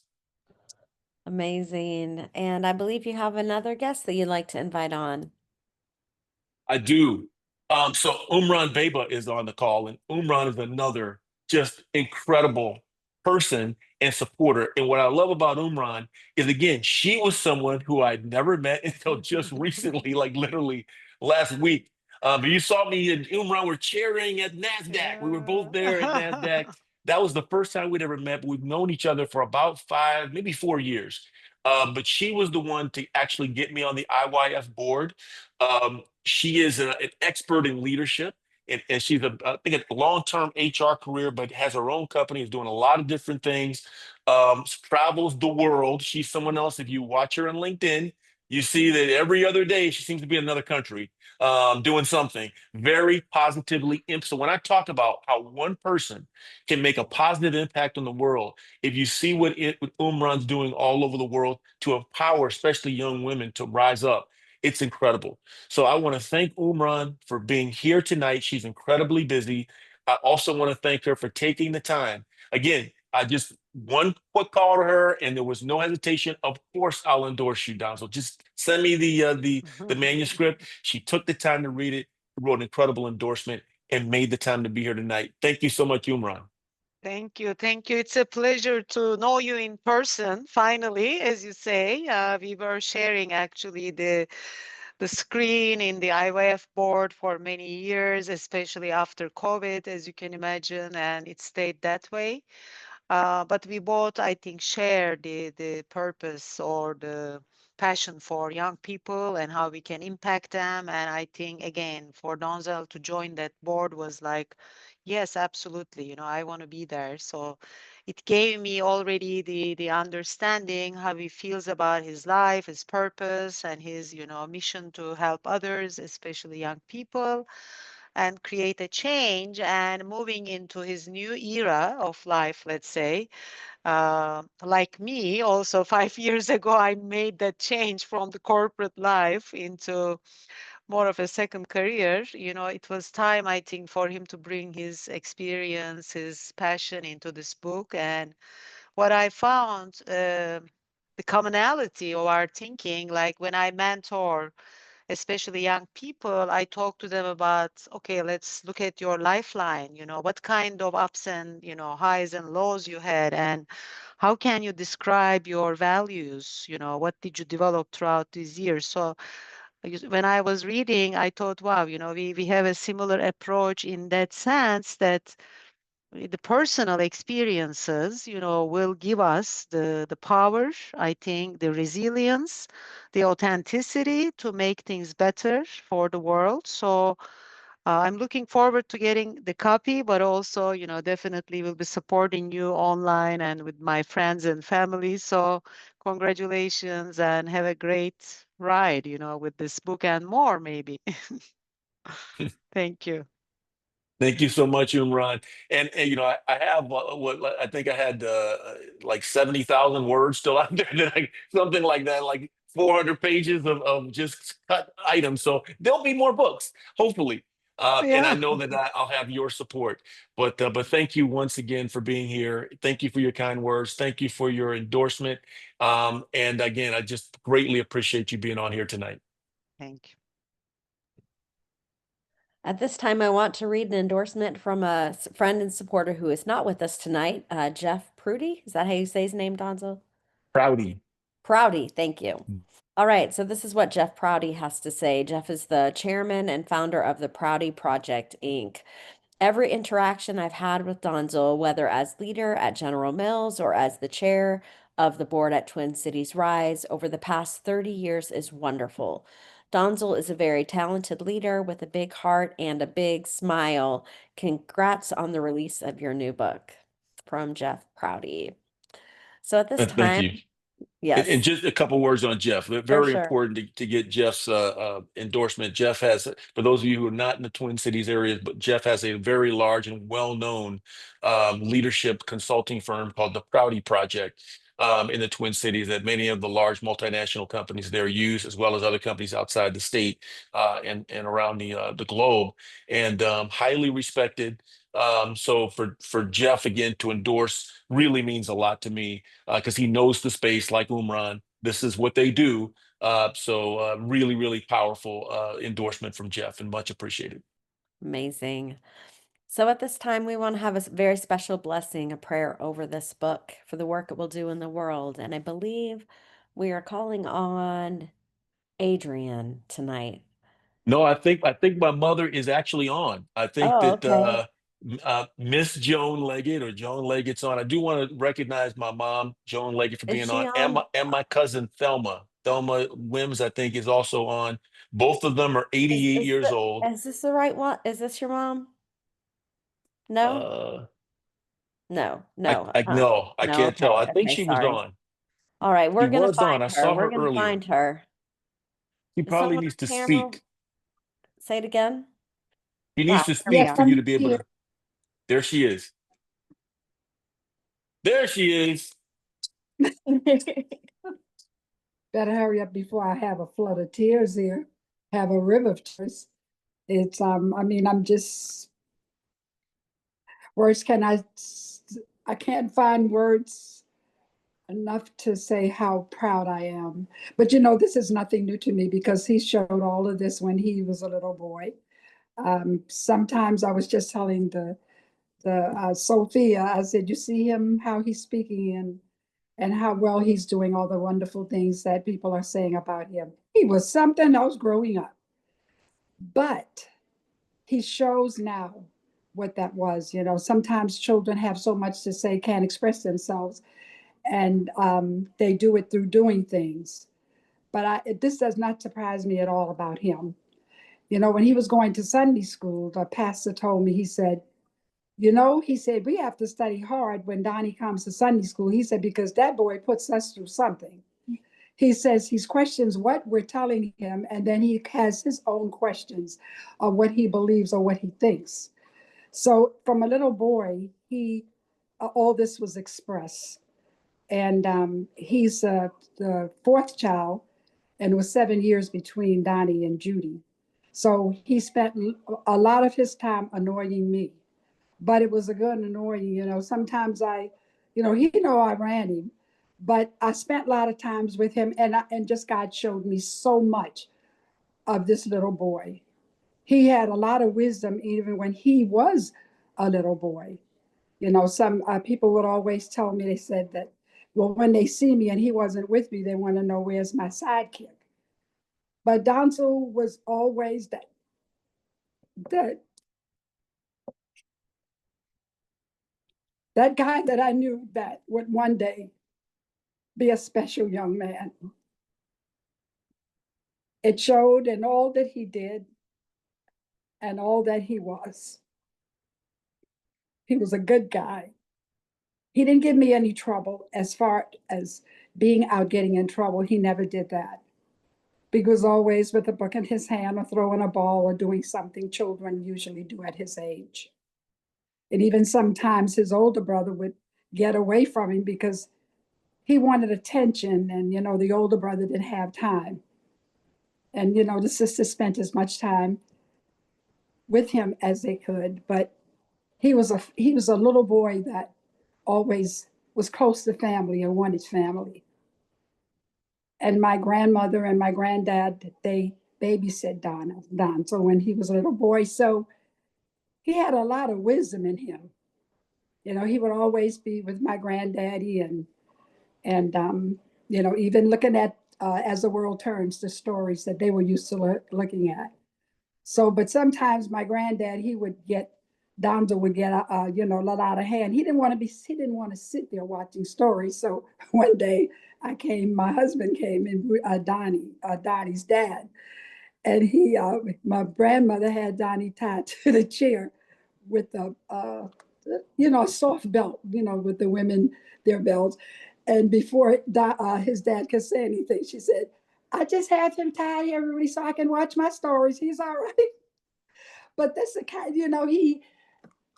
Amazing. And I believe you have another guest that you'd like to invite on. I do. So Umran Beba is on the call, and Umran is another just incredible person and supporter. And what I love about Umran is, again, she was someone who I'd never met until just recently, like literally last week. But you saw me and Umran were cheering at NASDAQ. We were both there at NASDAQ. That was the first time we'd ever met, but we've known each other for about 5, maybe 4 years. But she was the one to actually get me on the IYF board. She is an expert in leadership, and she's I think a long-term HR career, but has her own company, is doing a lot of different things. Travels the world. She's someone else. If you watch her on LinkedIn, you see that every other day she seems to be in another country, doing something very positively. So when I talk about how one person can make a positive impact on the world, if you see what Umran's doing all over the world to empower, especially young women, to rise up, it's incredible. So I want to thank Umran for being here tonight. She's incredibly busy. I also want to thank her for taking the time. Again, I just one quick call to her, and there was no hesitation. Of course, I'll endorse you, Don. So just send me the manuscript. She took the time to read it, wrote an incredible endorsement, and made the time to be here tonight. Thank you so much, Umran. Thank you. Thank you. It's a pleasure to know you in person, finally, as you say. We were sharing actually the screen in the IYF board for many years, especially after COVID, as you can imagine, and it stayed that way. But we both, I think, share the purpose or the passion for young people and how we can impact them. And I think, again, for Donzel to join that board was like, yes, absolutely. I want to be there. So it gave me already the understanding how he feels about his life, his purpose, and his, mission to help others, especially young people, and create a change and moving into his new era of life, let's say. Like me, also 5 years ago, I made that change from the corporate life into more of a second career. It was time, I think, for him to bring his experience, his passion into this book. And what I found, the commonality of our thinking, like when I mentor especially young people, I talk to them about, okay, let's look at your lifeline, what kind of ups and, highs and lows you had, and how can you describe your values, what did you develop throughout these years? So when I was reading, I thought, wow, we have a similar approach in that sense that the personal experiences, will give us the power, I think, the resilience, the authenticity to make things better for the world. So I'm looking forward to getting the copy, but also, definitely will be supporting you online and with my friends and family. So congratulations and have a great ride, with this book and more, maybe. Thank you. Thank you so much, Umran. And I have what I think I had like 70,000 words still out there, something like that, like 400 pages of just cut items. So there'll be more books, hopefully. And I Yeah. know that I'll have your support. But thank you once again for being here. Thank you for your kind words. Thank you for your endorsement. And again, I just greatly appreciate you being on here tonight. Thank you. At this time, I want to read an endorsement from a friend and supporter who is not with us tonight, Jeff Prudy. Is that how you say his name, Donzo? Proudy. Proudy, thank you. All right, so this is what Jeff Proudy has to say. Jeff is the chairman and founder of the Proudy Project, Inc. Every interaction I've had with Donzel, whether as leader at General Mills or as the chair of the board at Twin Cities Rise over the past 30 years, is wonderful. Donzel is a very talented leader with a big heart and a big smile. Congrats on the release of your new book. From Jeff Proudy. So at this Thank time, you. And yes, just a couple words on Jeff. for Very sure. important to get Jeff's endorsement. Jeff has, for those of you who are not in the Twin Cities areas, but Jeff has a very large and well-known leadership consulting firm called the Prouty Project in the Twin Cities that many of the large multinational companies there use, as well as other companies outside the state and around the globe, and highly respected. So for Jeff again to endorse really means a lot to me because he knows the space like Umran. This is what they do. So really, really powerful endorsement from Jeff and much appreciated. Amazing. So at this time, we want to have a very special blessing, a prayer over this book for the work it will do in the world. And I believe we are calling on Adrian tonight. No, I think my mother is actually on. I think Oh, that okay. Miss Joan Leggett or Joan Leggett's on. I do want to recognize my mom, Joan Leggett, for Is being she on, and on? my cousin Thelma. Thelma Wims, I think, is also on. Both of them are Is 88 this years the old. is this the right one? Is this your mom? No? Uh, No, no, I no, I no, can't tell. okay, I think okay, she was sorry. on. All right, She we're gonna was on. find I her. saw We're her gonna earlier. find her. She Is probably someone needs to on camera? speak. Say it again. She needs Ah, to here we speak Yes, are. for you I'm to be able here. to. There she is. There she is. Better hurry up before I have a flood of tears here, have a river of tears. It's I mean, I'm just words can I can't find words enough to say how proud I am. But you know, this is nothing new to me because he showed all of this when he was a little boy. Sometimes I was just telling the Sophia, I said, you see him how he's speaking and how well he's doing all the wonderful things that people are saying about him. He was something else growing up, but he shows now what that was. You know, sometimes children have so much to say, can't express themselves, and they do it through doing things. But this does not surprise me at all about him. You know, when he was going to Sunday school, the pastor told me, he said, you know, he said, we have to study hard when Donnie comes to Sunday school. He said, because that boy puts us through something. He says he questions what we're telling him, and then he has his own questions of what he believes or what he thinks. So from a little boy, he all this was expressed, and he's the fourth child, and it was 7 years between Donnie and Judy. So he spent a lot of his time annoying me, but it was a good annoying. You know, sometimes he I ran him, but I spent a lot of times with him, and just God showed me so much of this little boy. He had a lot of wisdom even when he was a little boy. You know, some people would always tell me, they said that, well, when they see me and he wasn't with me, they want to know where's my sidekick. But Donzel was always that that guy that I knew that would one day be a special young man. It showed in all that he did and all that he was. He was a good guy. He didn't give me any trouble as far as being out getting in trouble. He never did that. He was always with a book in his hand or throwing a ball or doing something children usually do at his age. And even sometimes his older brother would get away from him because he wanted attention, and the older brother didn't have time. And the sister spent as much time with him as they could, but he was a little boy that always was close to family and wanted family. And my grandmother and my granddad, they babysit Don. So when he was a little boy, so he had a lot of wisdom in him. He would always be with my granddaddy and even looking at As the World Turns, the stories that they were used to looking at. So, but sometimes my granddad, Donzo would get, a lot out of hand. He didn't want to sit there watching stories. So one day my husband came in, Donnie's dad, and my grandmother had Donnie tied to the chair with a soft belt, with the women, their belts. And before his dad could say anything, she said, I just have him tied everybody so I can watch my stories. He's all right. But that's the kind, he,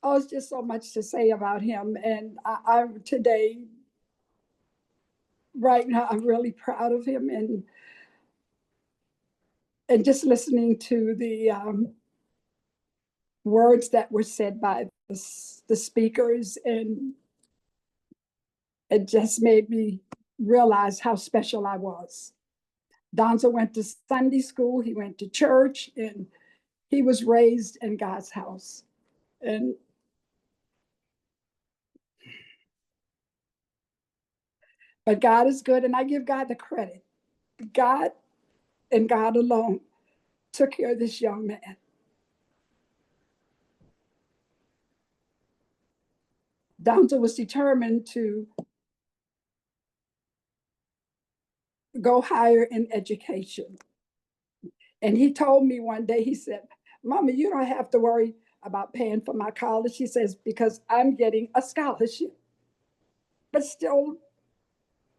oh, it's just so much to say about him. And I today, right now, I'm really proud of him. And just listening to the words that were said by the speakers, and it just made me realize how special I was. Donzel went to Sunday school, he went to church, and he was raised in God's house. And but God is good, and I give God the credit. God and God alone took care of this young man. Donzel was determined to go higher in education. And he told me one day, he said, Mama, you don't have to worry about paying for my college. He says, because I'm getting a scholarship. But still,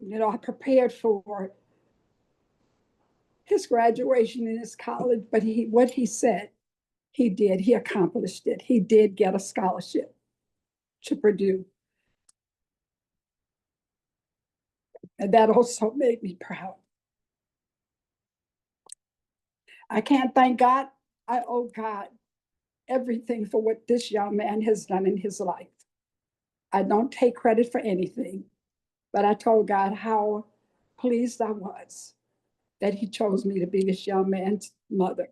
I prepared for his graduation in his college, but what he said, he did. He accomplished it. He did get a scholarship to Purdue. And that also made me proud. I can't thank God. I owe God everything for what this young man has done in his life. I don't take credit for anything, but I told God how pleased I was that he chose me to be this young man's mother.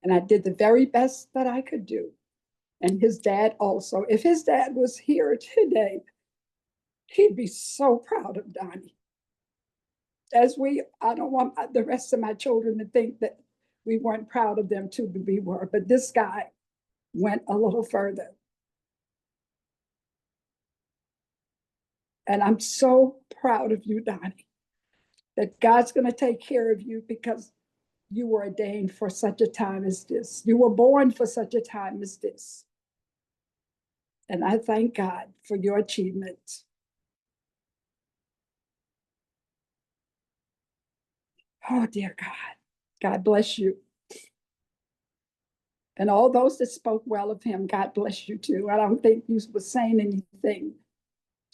And I did the very best that I could do. And his dad also. If his dad was here today, he'd be so proud of Donnie. I don't want the rest of my children to think that we weren't proud of them too, but we were. But this guy went a little further. And I'm so proud of you, Donnie, that God's going to take care of you because you were ordained for such a time as this. You were born for such a time as this. And I thank God for your achievements. Oh, dear God. God bless you. And all those that spoke well of him, God bless you too. I don't think you were saying anything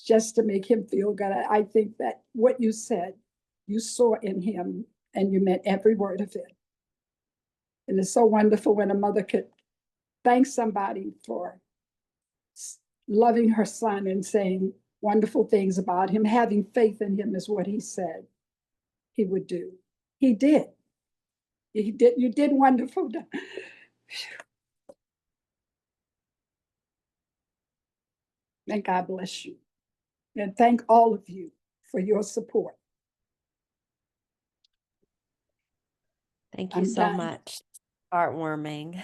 just to make him feel good. I think that what you said, you saw in him and you meant every word of it. And it's so wonderful when a mother could thank somebody for loving her son and saying wonderful things about him. Having faith in him is what he said he would do. He did. He did. You did wonderful. And God bless you. And thank all of you for your support. Thank you I'm so done. much. Heartwarming.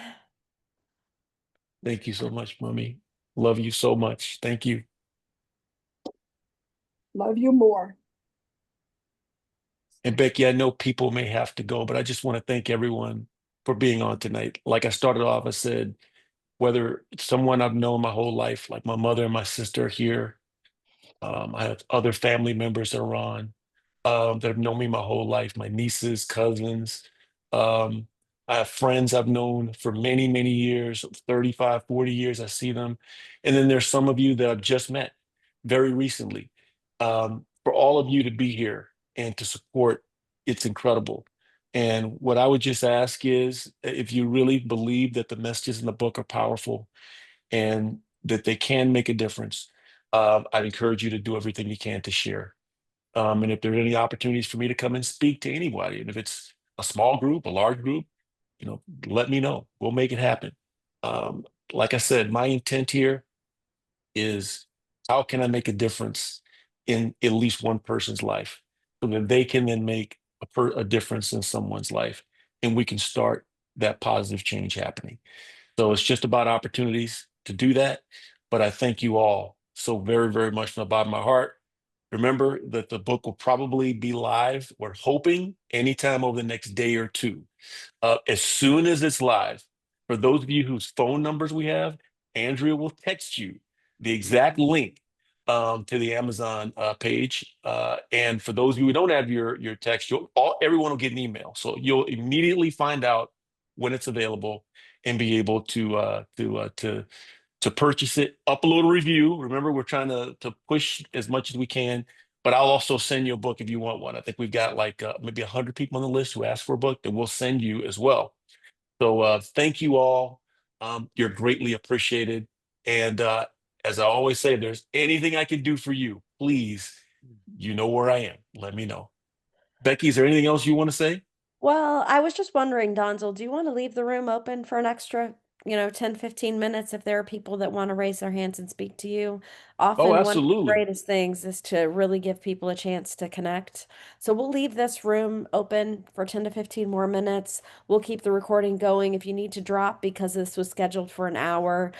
Thank you so much, Mommy. Love you so much. Thank you. Love you more. And Becky, I know people may have to go, but I just want to thank everyone for being on tonight. Like I started off, I said, whether it's someone I've known my whole life, like my mother and my sister are here. I have other family members that are on that have known me my whole life, my nieces, cousins. Um, I have friends I've known for many, many years, 35, 40 years. I see them. And then there's some of you that I've just met very recently. For all of you to be here and to support, it's incredible. And what I would just ask is if you really believe that the messages in the book are powerful and that they can make a difference, I'd encourage you to do everything you can to share. And if there are any opportunities for me to come and speak to anybody, and if it's a small group, a large group, let me know. We'll make it happen. Um, like I said, my intent here is how can I make a difference in at least one person's life so that they can then make a difference in someone's life and we can start that positive change happening. So it's just about opportunities to do that. But I thank you all so very, very much from the bottom of my heart. Remember that the book will probably be live. We're hoping anytime over the next day or two. As soon as it's live, for those of you whose phone numbers we have, Andrea will text you the exact link to the Amazon page. And for those of you who don't have your text, everyone will get an email. So you'll immediately find out when it's available and be able to purchase it, upload a review. Remember, we're trying to push as much as we can, but I'll also send you a book if you want one. I think we've got like maybe 100 people on the list who asked for a book that we'll send you as well. So thank you all. You're greatly appreciated. And as I always say, if there's anything I can do for you, please, you know where I am. Let me know. Becky, is there anything else you want to say? Well, I was just wondering, Donzel, do you want to leave the room open for an extra, 10, 15 minutes if there are people that want to raise their hands and speak to you? Oh, Often one of the absolutely. greatest things is to really give people a chance to connect. So we'll leave this room open for 10 to 15 more minutes. We'll keep the recording going. If you need to drop because this was scheduled for an hour,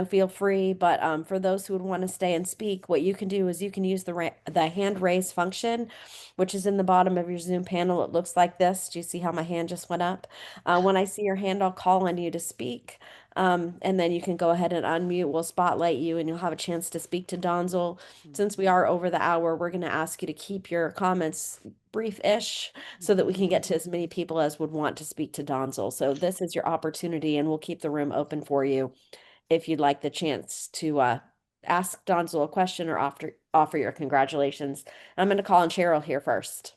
feel free. But for those who would want to stay and speak, what you can do is you can use the hand raise function, which is in the bottom of your Zoom panel. It looks like this. Do you see how my hand just went up? When I see your hand, I'll call on you to speak. And then you can go ahead and unmute. We'll spotlight you and you'll have a chance to speak to Donzel. Since we are over the hour, we're going to ask you to keep your comments brief-ish so that we can get to as many people as would want to speak to Donzel. So this is your opportunity and we'll keep the room open for you if you'd like the chance to ask Donzel a question or offer your congratulations. I'm going to call on Cheryl here first.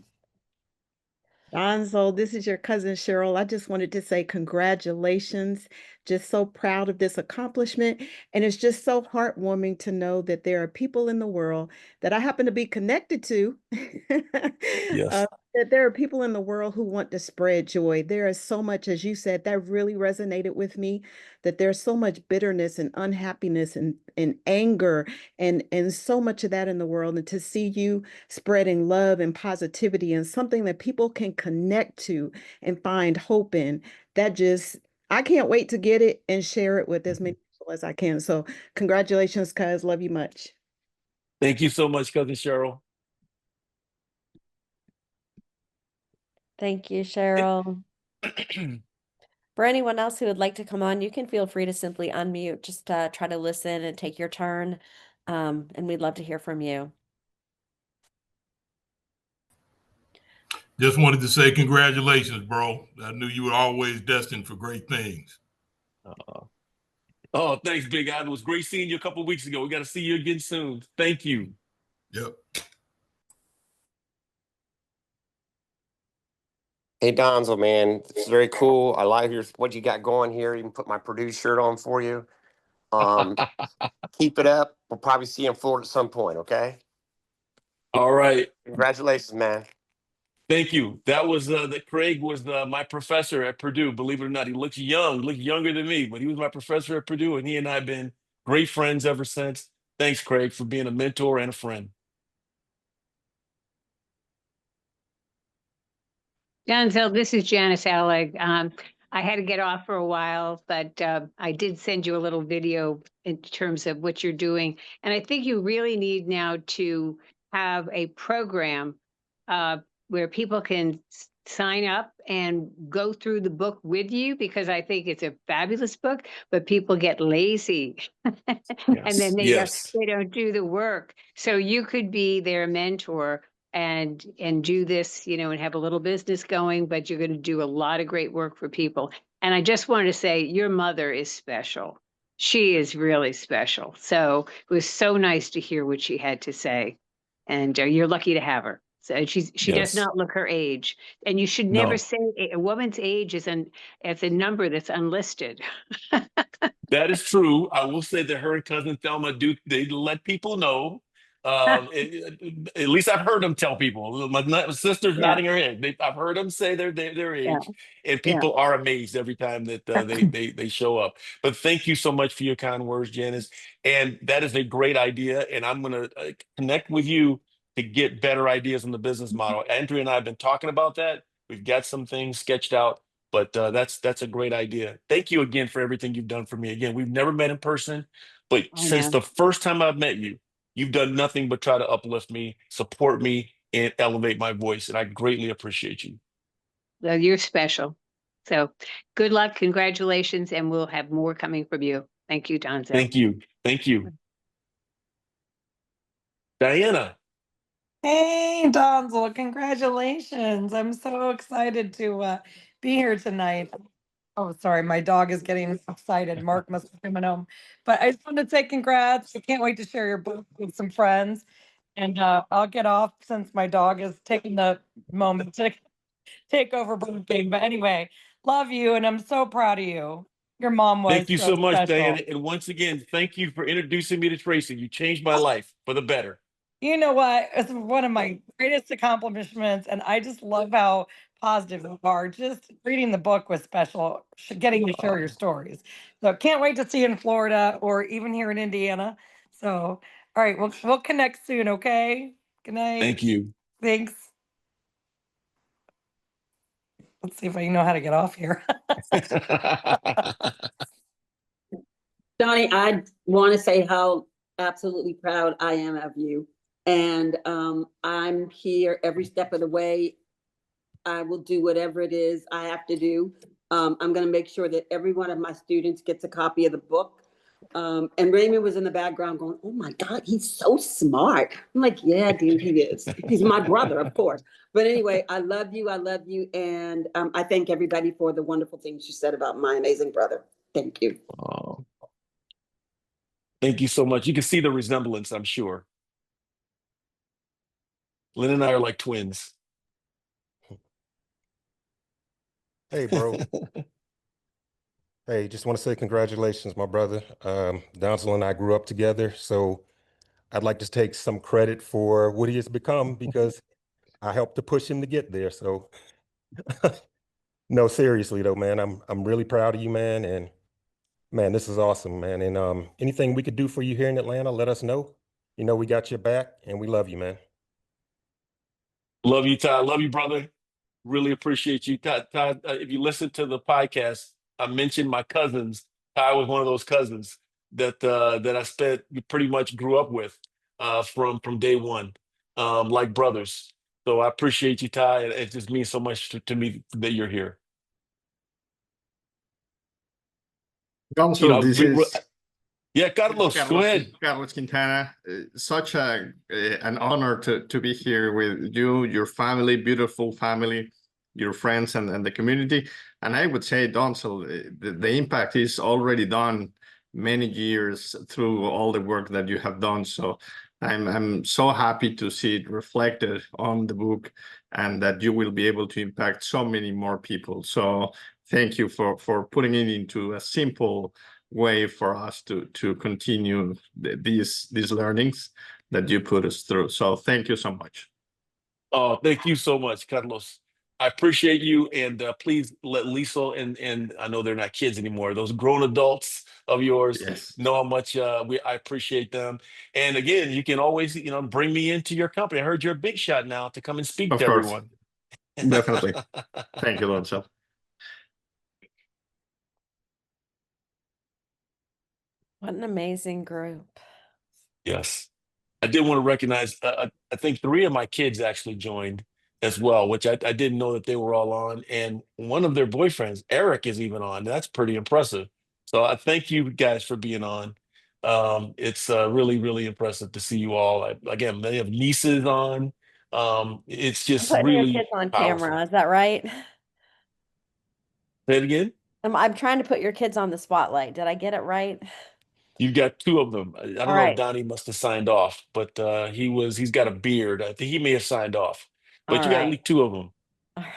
Donzel, this is your cousin Cheryl. I just wanted to say congratulations. Just so proud of this accomplishment. And it's just so heartwarming to know that there are people in the world that I happen to be connected to. Yes. That there are people in the world who want to spread joy. There is so much, as you said, that really resonated with me, that there's so much bitterness and unhappiness and anger and so much of that in the world. And to see you spreading love and positivity and something that people can connect to and find hope in, I can't wait to get it and share it with as many people as I can. So congratulations, cuz. Love you much. Thank you so much, cousin Cheryl. Thank you, Cheryl. For anyone else who would like to come on, you can feel free to simply unmute. Just try to listen and take your turn. And we'd love to hear from you. Just wanted to say congratulations, bro. I knew you were always destined for great things. Oh, thanks, Big Al. It was great seeing you a couple of weeks ago. We got to see you again soon. Thank you. Yep. Hey, Donzel, man, it's very cool. I like what you got going here. Even put my Purdue shirt on for you. Keep it up. We'll probably see you in Florida at some point, okay? All right. Congratulations, man. Thank you. That was that Craig was my professor at Purdue. Believe it or not, he looks young, looked younger than me, but he was my professor at Purdue, and he and I have been great friends ever since. Thanks, Craig, for being a mentor and a friend. Donzel, this is Janice Alleg. I had to get off for a while, but I did send you a little video in terms of what you're doing. And I think you really need now to have a program where people can sign up and go through the book with you, because I think it's a fabulous book, but people get lazy and then Yes. they don't do the work. So you could be their mentor and do this, and have a little business going, but you're going to do a lot of great work for people. And I just wanted to say your mother is special. She is really special. So it was so nice to hear what she had to say. And you're lucky to have her. So she does Yes. not look her age. And you should never No. say a woman's age is it's a number that's unlisted. That is true. I will say that her and cousin Thelma they let people know. At least I've heard them tell people. My sister's Yeah, nodding her head. I've heard them say their yeah, age, and yeah. people are amazed every time that they show up. But thank you so much for your kind words, Janice. And that is a great idea. And I'm going to connect with you to get better ideas on the business model. Andrea and I have been talking about that. We've got some things sketched out. But that's a great idea. Thank you again for everything you've done for me. Again, we've never met in person, but I since know. the first time I've met you, you've done nothing but try to uplift me, support me, and elevate my voice. And I greatly appreciate you. Well, you're special. So good luck, congratulations, and we'll have more coming from you. Thank you, Donzel. Thank you. Thank you. Diana. Hey, Donzel, congratulations. I'm so excited to be here tonight. Oh, sorry, my dog is getting excited. Mark must be coming home. But I just want to say congrats. I can't wait to share your book with some friends. And I'll get off since my dog is taking the moment to take over booking. But anyway, love you, and I'm so proud of you. Your mom Thank was you so so much, Diana. special. And once again, thank you for introducing me to Tracy. You changed my life for the better. You know what? It's one of my greatest accomplishments, and I just love how positive you are. Just reading the book was special, getting to share your stories. So can't wait to see you in Florida or even here in Indiana. So, all right, we'll connect soon, okay? Good night. Thank you. Thanks. Let's see if I know how to get off here. Donnie, I want to say how absolutely proud I am of you. And I'm here every step of the way. I will do whatever it is I have to do. I'm going to make sure that every one of my students gets a copy of the book. And Raymond was in the background going, oh my God, he's so smart. I'm like, yeah, dude, he is. He's my brother, of course. But anyway, I love you. I love you. And I thank everybody for the wonderful things you said about my amazing brother. Thank you. Oh, thank you so much. You can see the resemblance, I'm sure. Lynn and I are like twins. Hey, bro. Hey, just want to say congratulations, my brother. Donzel and I grew up together, so I'd like to take some credit for what he has become because I helped to push him to get there. So, no, seriously though, man, I'm really proud of you, man. And man, this is awesome, man. And anything we could do for you here in Atlanta, let us know. You know, we got your back, and we love you, man. Love you, Todd. Love you, brother. Really appreciate you. Todd, if you listen to the podcast, I mentioned my cousins. Todd was one of those cousins that I spent pretty much grew up with from day one, like brothers. So I appreciate you, Ty. It just means so much to me that you're here. Also, this is yeah, Carlos, go ahead. Carlos Quintana. Such an honor to be here with you, your family, beautiful family, your friends, and the community. And I would say, Donzel, the impact is already done many years through all the work that you have done. So I'm so happy to see it reflected on the book and that you will be able to impact so many more people. So thank you for putting it into a simple way for us to continue these learnings that you put us through. So thank you so much. Oh, thank you so much, Carlos. I appreciate you, and please let Lisa and I know they're not kids anymore. Those grown adults of yours know how much I appreciate them. And again, you can always bring me into your company. I heard you're a big shot now to come and speak to everyone. Definitely. Thank you, Donzel. What an amazing group. Yes. I did want to recognize, I think 3 of my kids actually joined as well, which I didn't know that they were all on. And one of their boyfriends, Eric, is even on. That's pretty impressive. So I thank you guys for being on. It's really, really impressive to see you all. Again, they have nieces on. It's just Putting your really kids on powerful. camera, is that right? Say it again. I'm trying to put your kids on the spotlight. Did I get it right? You've got 2 of them. I don't All know if right. Donnie must have signed off, but he's got a beard. I think he may have signed off. All But you got at right. least 2 of them. All right.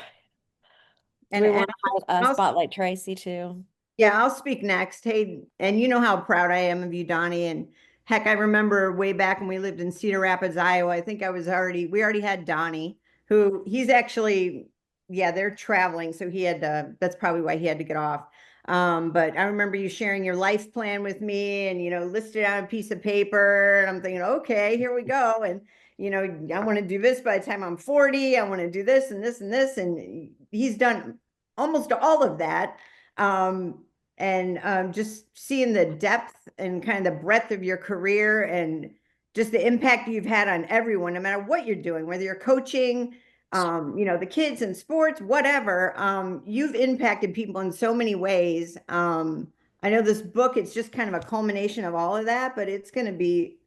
Do And, we and want to I'll- spotlight Tracy too? Yeah, I'll speak next. Hey, and you know how proud I am of you, Donnie. And heck, I remember way back when we lived in Cedar Rapids, Iowa. I think we already had Donnie, who he's actually, yeah, they're traveling. So he had to, that's probably why he had to get off. But I remember you sharing your life plan with me and, listed on a piece of paper. And I'm thinking, okay, here we go. And, I want to do this by the time I'm 40. I want to do this and this and this. And he's done almost all of that. And just seeing the depth and kind of the breadth of your career and just the impact you've had on everyone, no matter what you're doing, whether you're coaching, the kids in sports, whatever, you've impacted people in so many ways. I know this book, it's just kind of a culmination of all of that, but it's going to be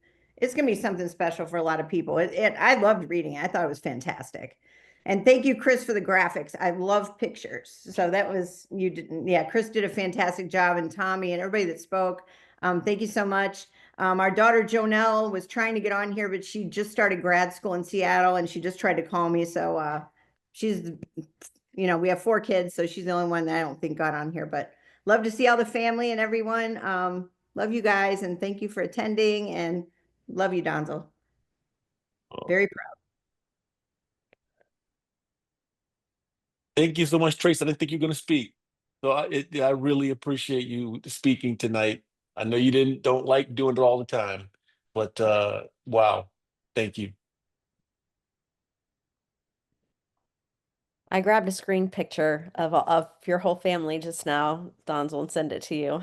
it's going to be something special for a lot of people. I loved reading it. I thought it was fantastic. And thank you, Chris, for the graphics. I love pictures. So that was, you did, yeah, Chris did a fantastic job, and Tommy and everybody that spoke. Thank you so much. Our daughter Jonelle was trying to get on here, but she just started grad school in Seattle, and she just tried to call me. So she's, you know, we have 4 kids, so she's the only one that I don't think got on here, but love to see all the family and everyone. Love you guys, and thank you for attending, and love you, Donzel. Very proud. Thank you so much, Trace. I didn't think you were going to speak. So I really appreciate you speaking tonight. I know you don't like doing it all the time, but wow, thank you. I grabbed a screen picture of your whole family just now, Donzel, and send it to you.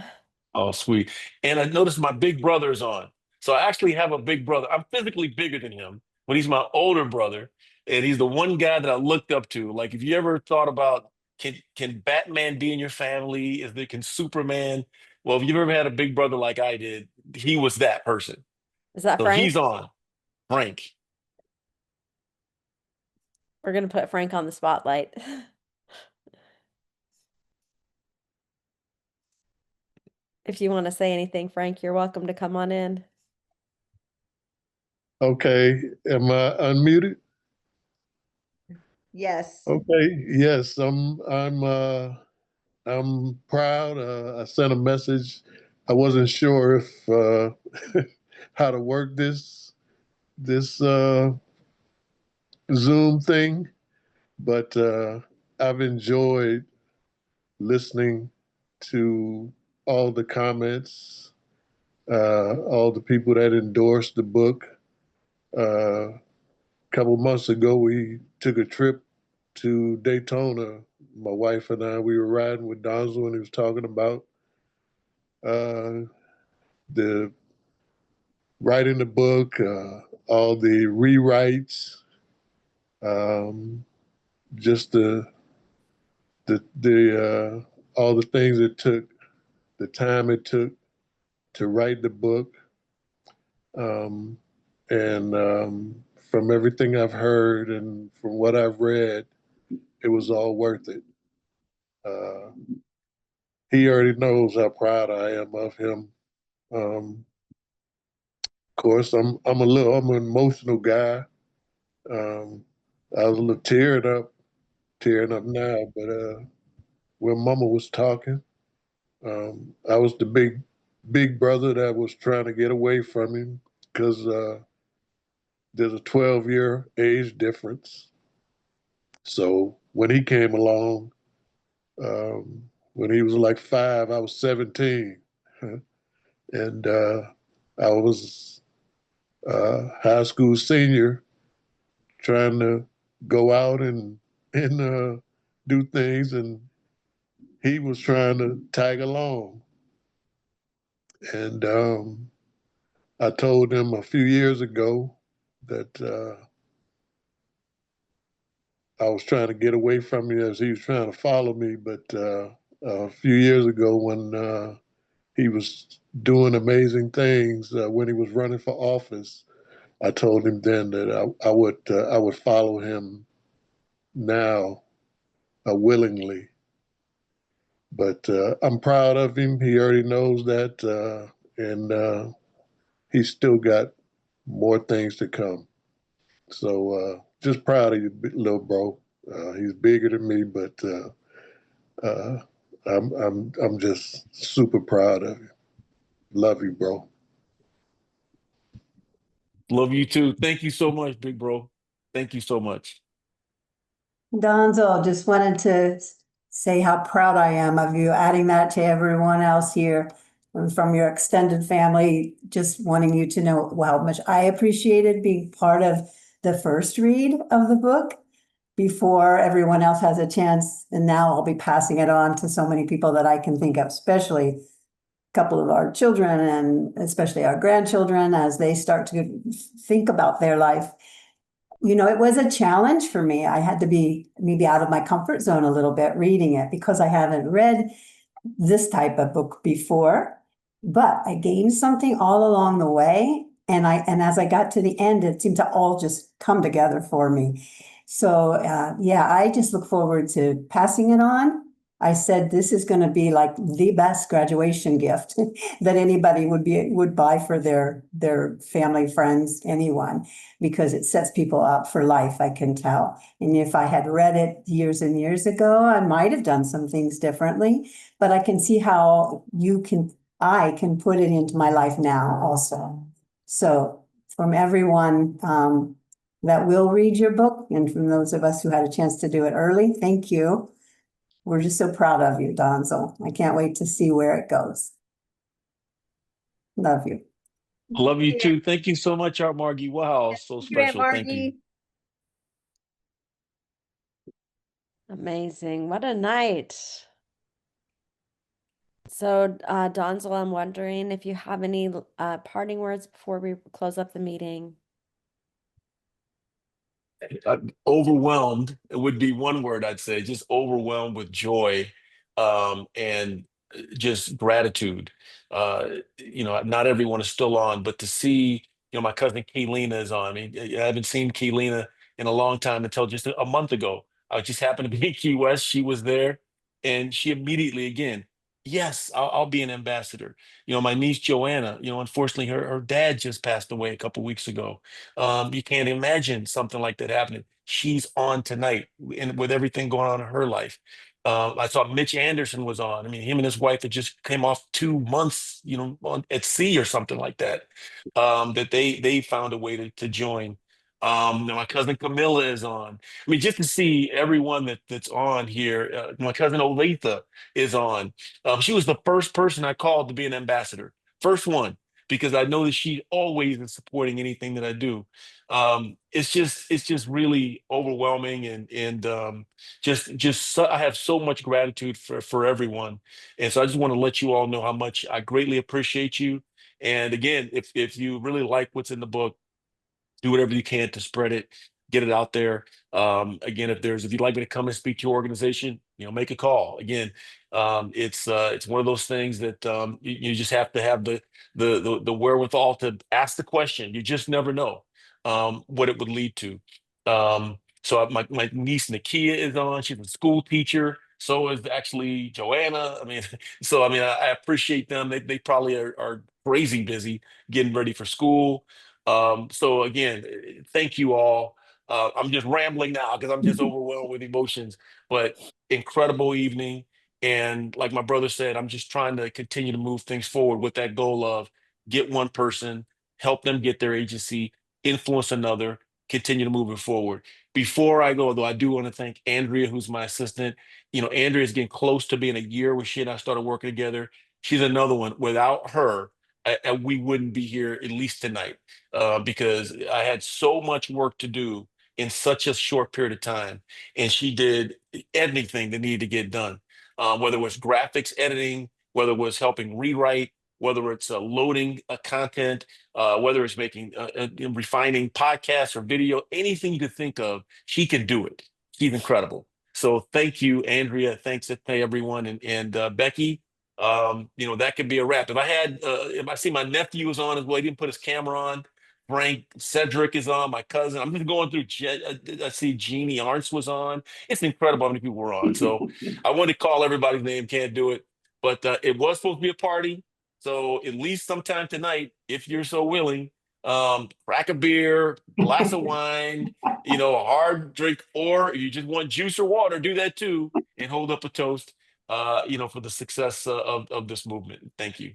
Oh, sweet. And I noticed my big brother's on. So I actually have a big brother. I'm physically bigger than him, but he's my older brother. And he's the one guy that I looked up to. Like, if you ever thought about, can Batman be in your family? Can Superman? Well, if you've ever had a big brother like I did, he was that person. Is that So Frank? he's on. Frank. We're going to put Frank on the spotlight. If you want to say anything, Frank, you're welcome to come on in. Okay, am I unmuted? Yes. Okay, yes, I'm proud. I sent a message. I wasn't sure if how to work this Zoom thing, but I've enjoyed listening to all the comments, all the people that endorsed the book. A couple months ago, we took a trip to Daytona. My wife and I, we were riding with Donzel, and he was talking about the writing the book, all the rewrites, just the all the things it took, the time it took to write the book, um, and from everything I've heard and from what I've read, it was all worth it. Uh, he already knows how proud I am of him. Of course, I'm an emotional guy. I was a little tearing up now, but when Mama was talking, I was the big brother that was trying to get away from him because there's a 12-year age difference. So when he came along, when he was like 5, I was 17, and I was a high school senior trying to go out and do things, and he was trying to tag along. And I told him a few years ago that I was trying to get away from him as he was trying to follow me. But a few years ago, when he was doing amazing things, when he was running for office, I told him then that I would follow him now willingly. But I'm proud of him. He already knows that, and he's still got more things to come. So just proud of you, little bro. He's bigger than me, but I'm just super proud of you. Love you, bro. Love you too. Thank you so much, big bro. Thank you so much. Donzel, just wanted to say how proud I am of you, adding that to everyone else here and from your extended family, just wanting you to know how much I appreciated being part of the first read of the book before everyone else has a chance. And now I'll be passing it on to so many people that I can think of, especially a couple of our children and especially our grandchildren as they start to think about their life. You know, it was a challenge for me. I had to be maybe out of my comfort zone a little bit reading it because I haven't read this type of book before, but I gained something all along the way. And as I got to the end, it seemed to all just come together for me. So, yeah, I just look forward to passing it on. I said, this is going to be like the best graduation gift that anybody would buy for their family, friends, anyone, because it sets people up for life, I can tell. And if I had read it years and years ago, I might have done some things differently, but I can see how I can put it into my life now also. So from everyone that will read your book, and from those of us who had a chance to do it early, thank you. We're just so proud of you, Donzel. I can't wait to see where it goes. Love you. Love you too. Thank you so much, Art Margie. Wow, so Thank you, Aunt special. Thank you. Margie. Amazing. What a night. So, Donzel, I'm wondering if you have any parting words before we close up the meeting. Overwhelmed, it would be one word I'd say, just overwhelmed with joy, and just gratitude. Not everyone is still on, but to see, my cousin Kaylina is on. I mean, I haven't seen Kaylina in a long time until just a month ago. I just happened to be in Key West. She was there, and she immediately, again, yes, I'll be an ambassador. My niece Joanna, unfortunately her dad just passed away a couple weeks ago. You can't imagine something like that happening. She's on tonight, and with everything going on in her life. I saw Mitch Anderson was on. I mean, him and his wife had just came off 2 months, at sea or something like that. That they found a way to join. My cousin Camilla is on. I mean, just to see everyone that's on here. My cousin Olathe is on. She was the first person I called to be an ambassador. First one, because I know that she always is supporting anything that I do. It's just really overwhelming, and I have so much gratitude for everyone, and so I just want to let you all know how much I greatly appreciate you. And again, if you really like what's in the book, do whatever you can to spread it, get it out there. Again, if you'd like me to come and speak to your organization, make a call. Again, it's one of those things that you just have to have the wherewithal to ask the question. You just never know what it would lead to. So my niece Nakia is on. She's a school teacher. So is actually Joanna. I mean, so I mean, I appreciate them. They probably are crazy busy getting ready for school. So again, thank you all. I'm just rambling now because I'm just overwhelmed with emotions, but incredible evening. And like my brother said, I'm just trying to continue to move things forward with that goal of get one person, help them get their agency, influence another, continue to move it forward. Before I go, though, I do want to thank Andrea, who's my assistant. Andrea is getting close to being a year when she and I started working together. She's another one. Without her, we wouldn't be here at least tonight, because I had so much work to do in such a short period of time, and she did anything that needed to get done, whether it was graphics editing, whether it was helping rewrite, whether it's loading content, whether it's making refining podcasts or video, anything you could think of, she could do it. She's incredible. So thank you, Andrea. Thanks to everyone, and Becky. That could be a wrap. If I see my nephew is on as well, he didn't put his camera on. Frank Cedric is on, my cousin. I'm just going through. I see Jeannie Arntz was on. It's incredible how many people were on. So I wanted to call everybody's name, can't do it. But it was supposed to be a party. So at least sometime tonight, if you're so willing, crack a beer, glass of wine, a hard drink, or you just want juice or water, do that too, and hold up a toast, for the success of this movement. Thank you.